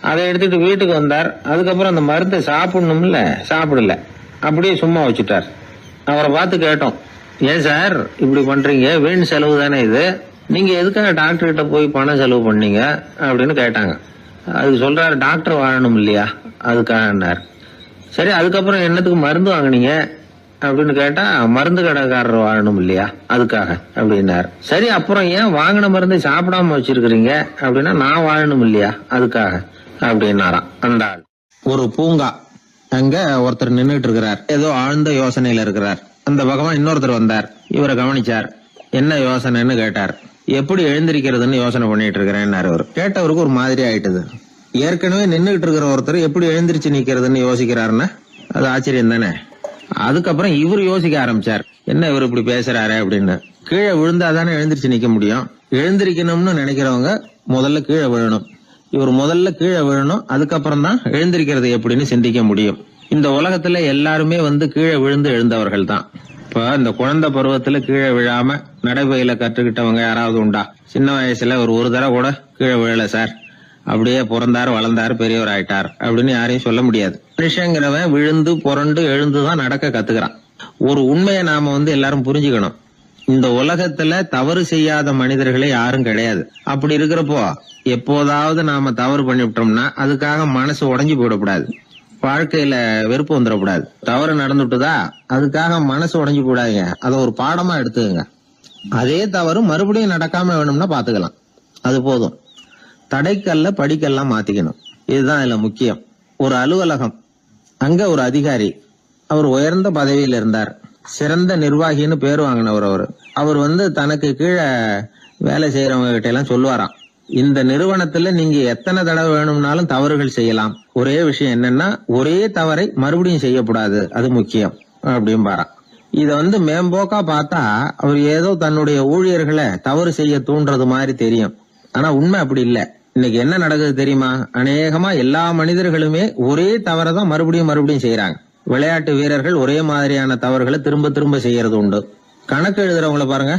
அதை எடுத்துட்டு வீட்டுக்கு வந்தார். அதுக்கப்புறம் அந்த மருந்தை சாப்பிடணும்ல, சாப்பிடல, அப்படியே சும்மா வச்சுட்டார். அவரை பார்த்து கேட்டோம், ஏன் சார் இப்படி பண்றீங்க, வீண் செலவு தானே இது, நீங்க எதுக்காக டாக்டர் கிட்ட போய் பணம் செலவு பண்ணீங்க அப்படின்னு கேட்டாங்க. அதுக்கு சொல்றாரு, டாக்டர் வாழணும் இல்லையா அதுக்காக. சரி, அதுக்கப்புறம் என்னத்துக்கு மருந்து வாங்கினீங்க அப்படின்னு கேட்டா, மருந்து கடைக்காரர் வாழணும் இல்லையா, அதுக்காக அப்படின்னாரு. சரி, அப்புறம் ஏன் வாங்கின மருந்தை சாப்பிடாம வச்சிருக்கிறீங்க அப்படின்னா, நான் வாழணும் இல்லையா அதுக்காக அப்படின்னாராம் அந்த ஆள். ஒரு பூங்கா, அங்க ஒருத்தர் நின்றுட்டு இருக்கிறார், ஏதோ ஆழ்ந்த யோசனையில இருக்கிறார். அந்த பக்கமா இன்னொருத்தர் வந்தார், இவரை கவனிச்சார். என்ன யோசனைன்னு கேட்டார். எப்படி எழுந்திருக்கிறதுன்னு யோசனை பண்ணிட்டு இருக்கிறேன்னாரு. அவர் கேட்டவருக்கு ஒரு மாதிரி ஆயிட்டது. ஏற்கனவே நின்றுகிட்டு இருக்கிற ஒருத்தர் எப்படி எழுந்திருச்சு நிக்கிறதுன்னு யோசிக்கிறாருன்னா அது ஆச்சரியம் தானே. அதுக்கப்புறம் இவர் யோசிக்க ஆரம்பிச்சார், என்ன இவர் இப்படி பேசுறாரு அப்படின்னு. கீழே விழுந்தாதானே எழுந்திருச்சு நிக்க முடியும். எழுந்திருக்கணும்னு நினைக்கிறவங்க முதல்ல கீழே விழணும். இவர் முதல்ல கீழே விழணும், அதுக்கப்புறம் தான் எழுந்திருக்கிறது எப்படின்னு சிந்திக்க முடியும். இந்த உலகத்துல எல்லாருமே கீழே விழுந்து எழுந்தவர்கள் தான். இப்ப இந்த குழந்தை பருவத்துல கீழே விழாம நடைபயில கற்றுக்கிட்டவங்க யாராவது உண்டா? சின்ன வயசுல ஒரு தடவை கூட கீழே விழல சார், அப்படியே பிறந்தாரு வளர்ந்தாரு பெரியவர் ஆயிட்டார் அப்படின்னு யாரையும் சொல்ல முடியாது. மனுஷங்கிறவன் விழுந்து புரண்டு எழுந்துதான் நடக்க கத்துக்கிறான். ஒரு உண்மையை நாம எல்லாரும் புரிஞ்சுக்கணும். இந்த உலகத்துல தவறு செய்யாத மனிதர்களே யாரும் கிடையாது. அப்படி இருக்கிறப்போ எப்போதாவது நாம தவறு பண்ணிவிட்டோம்னா அதுக்காக மனசு உடைஞ்சு போயிடக்கூடாது, வாழ்க்கையில வெறுப்பு வந்துடக்கூடாது. தவறு நடந்துட்டுதா அதுக்காக மனசு உடைஞ்சு போடாதீங்க, அதை ஒரு பாடமா எடுத்துக்கங்க. அதே தவறு மறுபடியும் நடக்காம வேணும்னா பாத்துக்கலாம், அது போதும். தடைக்கல்ல படிக்கெல்லாம் மாத்திக்கணும், இதுதான் இதுல முக்கியம். ஒரு அலுவலகம், அங்க ஒரு அதிகாரி, அவர் உயர்ந்த பதவியில் இருந்தார், சிறந்த நிர்வாகின்னு பேர் வாங்கினவர். அவர் தனக்கு கீழே வேலை செய்யறவங்க கிட்ட எல்லாம் சொல்லுவாராம், இந்த நிறுவனத்துல நீங்க எத்தனை தடவை வேணும்னாலும் தவறுகள் செய்யலாம், ஒரே விஷயம் என்னன்னா ஒரே தவறை மறுபடியும் செய்யக்கூடாது, அது முக்கியம் அப்படின்பாராம். இத மேம்போக்கா பார்த்தா அவர் ஏதோ தன்னுடைய ஊழியர்களை தவறு செய்ய தூண்டுறது மாதிரி தெரியும். ஆனா உண்மை அப்படி இல்ல. இன்னைக்கு என்ன நடக்குது தெரியுமா? அநேகமா எல்லா மனிதர்களுமே ஒரே தவறை தான் மறுபடியும் செய்யறாங்க. விளையாட்டு வீரர்கள் ஒரே மாதிரியான தவறுகளை திரும்ப திரும்ப செய்யறது உண்டு. கணக்கு எழுதுறவங்கள பாருங்க,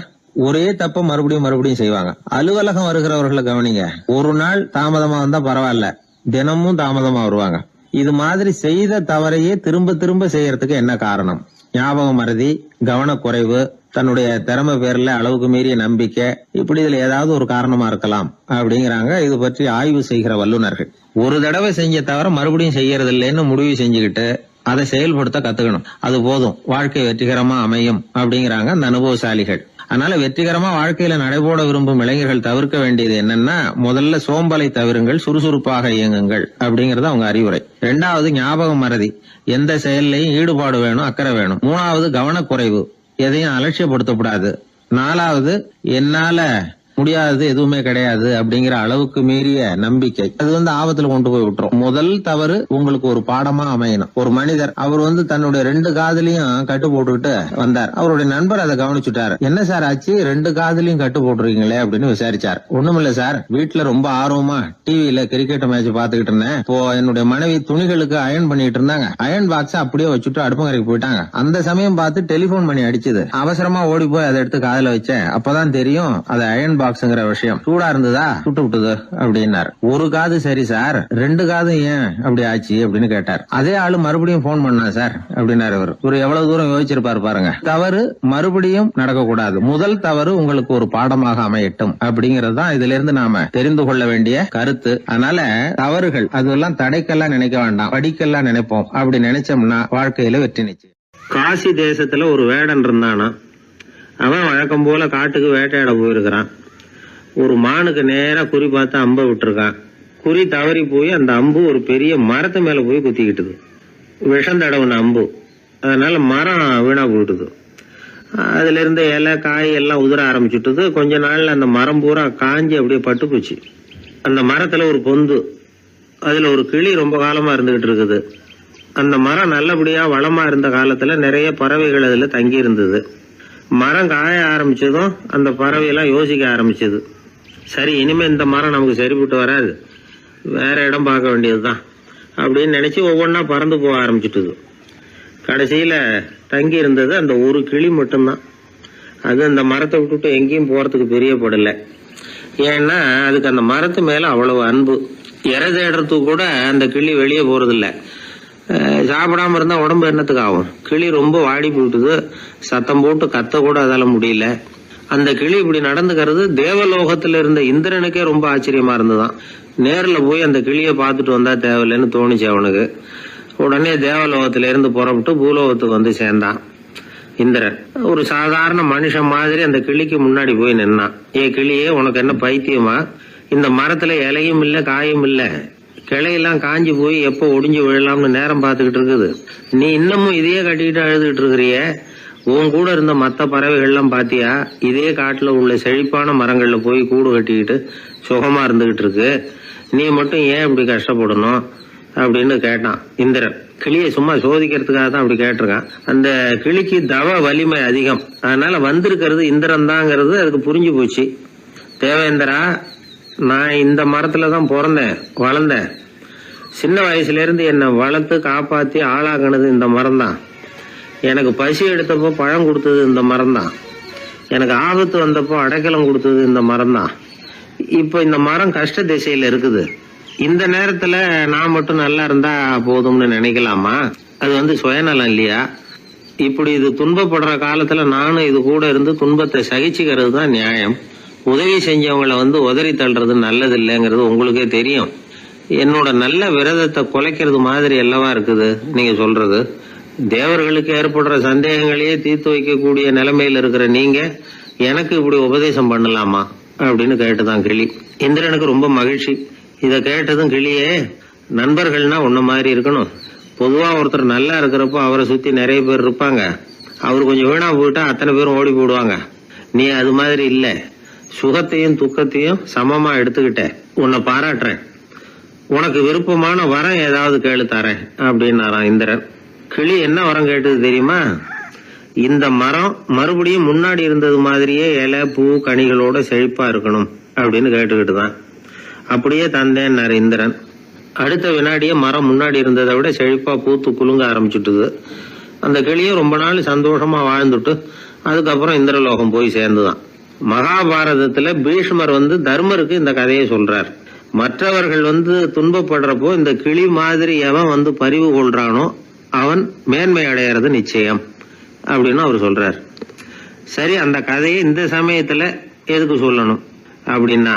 ஒரே தப்ப மறுபடியும் செய்வாங்க. அலுவலகம் வருகிறவர்களை கவனிங்க, ஒரு நாள் தாமதமா வந்தா பரவாயில்ல, தினமும் தாமதமா வருவாங்க. இது மாதிரி செய்த தவறையே திரும்ப திரும்ப செய்யறதுக்கு என்ன காரணம்? ஞாபக மறதி, கவனக்குறைவு, தன்னுடைய திறமை பேர்ல அளவுக்கு மீறிய நம்பிக்கை, இப்படி இதுல ஏதாவது ஒரு காரணமா இருக்கலாம் அப்படிங்கிறாங்க இது பற்றி ஆய்வு செய்கிற வல்லுநர்கள். ஒரு தடவை செஞ்ச தவிர மறுபடியும் செய்யறது இல்லைன்னு முடிவு செஞ்சுக்கிட்டு அதை செயல்படுத்த கத்துக்கணும், அது போதும், வாழ்க்கை வெற்றிகரமா அமையும் அப்படிங்கிறாங்க அந்த அனுபவசாலிகள். அதனால வெற்றிகரமா வாழ்க்கையில நடைபோட விரும்பும் இளைஞர்கள் தவிர்க்க வேண்டியது என்னன்னா, முதல்ல சோம்பலை தவிருங்கள், சுறுசுறுப்பாக இயங்குங்கள் அப்படிங்கறது அவங்க அறிவுரை. 2வது ஞாபக மறதி, எந்த செயல்லையும் ஈடுபாடு வேணும், அக்கறை வேணும். 3வது கவனக்குறைவு, எதையும் அலட்சியப்படுத்தக்கூடாது. 4வது என்னால முடியாதது எதுவுமே கிடையாது அப்படிங்கிற அளவுக்கு மீறிய நம்பிக்கை, அது ஆபத்துல கொண்டு போய் விட்டுரும். முதல் தவறு உங்களுக்கு ஒரு பாடமா அமையணும். ஒரு மனிதர் அவர் தன்னுடைய 2 காதுலயும் கட்டு போட்டுக்கிட்டு வந்தார். அவருடைய நண்பர் அதை கவனிச்சுட்டாரு. என்ன சார் ஆச்சு, 2 காதுலயும் கட்டு போட்டுருக்கீங்களே அப்படின்னு விசாரிச்சார். ஒண்ணுமில்ல சார், வீட்டுல ரொம்ப ஆர்வமா டிவியில கிரிக்கெட் மேட்ச் பாத்துக்கிட்டு இருந்தேன். இப்போ என்னுடைய மனைவி துணிகளுக்கு அயன் பண்ணிட்டு இருந்தாங்க. அயன் பாக்ஸ் அப்படியே வச்சுட்டு அடுப்பங்கரைக்கு போயிட்டாங்க. அந்த சமயம் பார்த்து டெலிபோன் பண்ணி அடிச்சது. அவசரமா ஓடி போய் அதை எடுத்து காதுல வச்சேன். அப்பதான் தெரியும் அது அயன் பாக்ஸ்ங்கிற விஷயம். சூடா இருந்ததா, சுட்டு விட்டுது அப்படின்னாரு. ஒரு காது சரி சார், 2 காது ஏன் அப்படி ஆச்சு அப்படின்னு கேட்டார். அதே ஆளு மறுபடியும் போன் பண்ணா சார் அப்படின்னாரு. இவர் எவ்வளவு தூரம் யோசிச்சிருப்பாரு பாருங்க. தவறு மறுபடியும் நடக்கக்கூடாது, முதல் தவறு உங்களுக்கு ஒரு பாடமாக அமையட்டும் அப்படிங்கறது தான் இதுல இருந்து நாம தெரிந்து கொள்ள வேண்டிய கருத்து. அதனால தவறுகள் அதெல்லாம் தடைக்கெல்லாம் நினைக்க வேண்டாம், படிக்கெல்லாம் நினைப்போம். அப்படி நினைச்சோம்னா வாழ்க்கையில வெற்றி நிச்சயம். காசி தேசத்துல ஒரு வேடன் இருந்தானா, அவன் வழக்கம் போல காட்டுக்கு வேட்டையாட போயிருக்கிறான். ஒரு மானுக்கு நேரா குறி பார்த்து அம்பை விட்டுருக்கான். குறி தவறி போய் அந்த அம்பு ஒரு பெரிய மரத்து மேல போய் குத்திக்கிட்டுது. விஷம் தடவுன அம்பு, அதனால மரம் வீணா போயிட்டுது. அதுல இருந்த இலை காய் எல்லாம் உதிர ஆரம்பிச்சுட்டுது. கொஞ்ச நாள்ல அந்த மரம் பூரா காஞ்சி அப்படியே பட்டு போச்சு. அந்த மரத்துல ஒரு பொந்து, அதுல ஒரு கிளி ரொம்ப காலமா இருந்துகிட்டு இருக்குது. அந்த மரம் நல்லபடியா வளமா இருந்த காலத்துல நிறைய பறவைகள் அதுல தங்கி இருந்தது. மரம் காய ஆரம்பிச்சதும் அந்த பறவையெல்லாம் யோசிக்க ஆரம்பிச்சது, சரி இனிமே இந்த மரம் நமக்கு சரிபட்டு வராது, வேற இடம் பார்க்க வேண்டியதுதான் அப்படின்னு நினைச்சு ஒவ்வொன்னா பறந்து போக ஆரம்பிச்சுட்டுது. கடைசியில தங்கி இருந்தது அந்த ஒரு கிளி மட்டும்தான். அது அந்த மரத்தை விட்டுட்டு எங்கேயும் போறதுக்கு பிரியப்படல. ஏன்னா அதுக்கு அந்த மரத்து மேல அவ்வளவு அன்பு. இறை தேடுறதுக்கு கூட அந்த கிளி வெளியே போறது இல்ல. சாப்பிடாம இருந்தா உடம்பு என்னத்துக்கு ஆகும்? கிளி ரொம்ப வாடி போயிட்டுது, சத்தம் போட்டு கத்த கூட அதால முடியல. அந்த கிளி இப்படி நடந்துக்கிறது தேவலோகத்துல இருந்த இந்திரனுக்கே ரொம்ப ஆச்சரியமா இருந்ததுதான். நேர்ல போய் அந்த கிளிய பாத்துட்டு வந்தா தேவையில்லைன்னு தோணுச்சு அவனுக்கு. உடனே தேவலோகத்திலிருந்து புறப்பட்டு பூலோகத்துக்கு வந்து சேர்ந்தான் இந்திரன். ஒரு சாதாரண மனுஷன் மாதிரி அந்த கிளிக்கு முன்னாடி போய் நின்னான். கிளியே, உனக்கு என்ன பைத்தியமா? இந்த மரத்துல இலையும் இல்ல காயும் இல்ல, கிளையெல்லாம் காஞ்சி போய் எப்போ ஒடிஞ்சு விழலாம்னு நேரம் பார்த்துக்கிட்டு இருக்குது. நீ இன்னமும் இதையே கட்டிக்கிட்டு அழுதுகிட்டு இருக்கிறிய. உன் கூட இருந்த மற்ற பறவைகள்லாம் பாத்தியா? இதே காட்டுல உள்ள செழிப்பான மரங்கள்ல போய் கூடு கட்டிக்கிட்டு சுகமா இருந்துகிட்டு இருக்கு. நீ மட்டும் ஏன் இப்படி கஷ்டப்படணும் அப்படின்னு கேட்டான் இந்திரன். கிளியை சும்மா சோதிக்கிறதுக்காக தான் அப்படி கேட்டிருக்கான். அந்த கிளிக்கு தவ வலிமை அதிகம், அதனால வந்திருக்கிறது இந்திரன் தாங்கிறது அதுக்கு புரிஞ்சு போச்சு. தேவேந்திரா, நான் இந்த மரத்துலதான் பிறந்தேன் வளர்ந்தேன். சின்ன வயசுல இருந்து என்னை வளர்த்து காப்பாத்தி ஆளாகினது இந்த மரம் தான். எனக்கு பசி எடுத்தப்போ பழம் கொடுத்தது இந்த மரம் தான். எனக்கு ஆபத்து வந்தப்போ அடைக்கலம் கொடுத்தது இந்த மரம் தான். இப்போ இந்த மரம் கஷ்ட திசையில இருக்குது. இந்த நேரத்துல நான் மட்டும் நல்லா இருந்தா போதும்னு நினைக்கலாமா? அது சுயநலம் இல்லையா? இப்படி இது துன்பப்படுற காலத்துல நானும் இது கூட இருந்து துன்பத்தை சகிச்சுக்கிறது தான் நியாயம். உதவி செஞ்சவங்களை உதறி தள்ளுறது நல்லது இல்லைங்கிறது உங்களுக்கே தெரியும். என்னோட நல்ல விரதத்தை குலைக்கிறது மாதிரி அல்லவா இருக்குது நீங்க சொல்றது. தேவர்களுக்கு ஏற்படுற சந்தேகங்களையே தீர்த்து வைக்கக்கூடிய நிலைமையில இருக்கிற நீங்க எனக்கு இப்படி உபதேசம் பண்ணலாமா அப்படின்னு கேட்டுதான் கிளி. இந்திரனுக்கு ரொம்ப மகிழ்ச்சி. இத கேட்டதும் கிளியே, நண்பர்கள்னா உன்ன மாதிரி இருக்கணும். பொதுவா ஒருத்தர் நல்லா இருக்கிறப்போ அவரை சுத்தி நிறைய பேர் இருப்பாங்க. அவர் கொஞ்சம் வீணா போயிட்டா அத்தனை பேரும் ஓடி போடுவாங்க. நீ அது மாதிரி இல்ல. சுகத்தையும் துக்கத்தையும் சமமா எடுத்துக்கிட்ட. உன்னை பாராட்டுறேன். உனக்கு விருப்பமான வரம் ஏதாவது கேளு தரேன் அப்படின்னாராம் இந்திரன். கிளி என்ன வரம் கேட்டது தெரியுமா? இந்த மரம் மறுபடியும் முன்னாடி இருந்தது மாதிரியே இலை பூ கனிகளோட செழிப்பா இருக்கணும் அப்படின்னு கேட்டுக்கிட்டுதான். அப்படியே தந்தேன்னாரு இந்திரன். அடுத்த வினாடியே மரம் முன்னாடி இருந்ததை விட செழிப்பா பூத்து குலுங்க ஆரம்பிச்சுட்டுது. அந்த கிளியும் ரொம்ப நாள் சந்தோஷமா வாழ்ந்துட்டு அதுக்கப்புறம் இந்திரலோகம் போய் சேர்ந்துதான். மகாபாரதத்துல பீஷ்மர் தர்மருக்கு இந்த கதையை சொல்றார். மற்றவர்கள் துன்பப்படுறப்போ இந்த கிளி மாதிரி எவன் பரிவு கொள்றானோ அவன் மேன்மை அடையிறது நிச்சயம் அப்படின்னு அவர் சொல்றார். சரி, அந்த கதையை இந்த சமயத்துல எதுக்கு சொல்லணும் அப்படின்னா,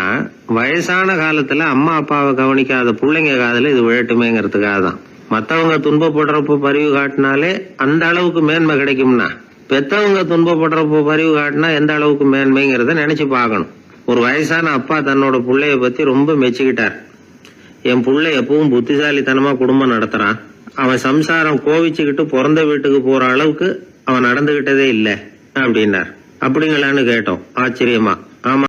வயசான காலத்துல அம்மா அப்பாவை கவனிக்காத பிள்ளைங்க காதல இது விழட்டுமேங்கிறதுக்காக தான். மத்தவங்க துன்பப்படுறப்போ பரிவு காட்டினாலே அந்த அளவுக்கு மேன்மை கிடைக்கும்னா, பெத்தவங்க துன்பப்படுறப்போ பரிவு காட்டினா எந்த அளவுக்கு மேன்மைங்கிறத நினைச்சு பார்க்கணும். ஒரு வயசான அப்பா தன்னோட பிள்ளைய பத்தி ரொம்ப மெச்சுக்கிட்டார். என் பிள்ளை எப்பவும் புத்திசாலித்தனமா குடும்பம் நடத்துறான். அவன் சம்சாரம் கோவிச்சுக்கிட்டு பிறந்த வீட்டுக்கு போற அளவுக்கு அவன் நடந்துகிட்டதே இல்லை அப்படின்னார். அப்படிங்களான்னு கேட்டோம் ஆச்சரியமா. ஆமா.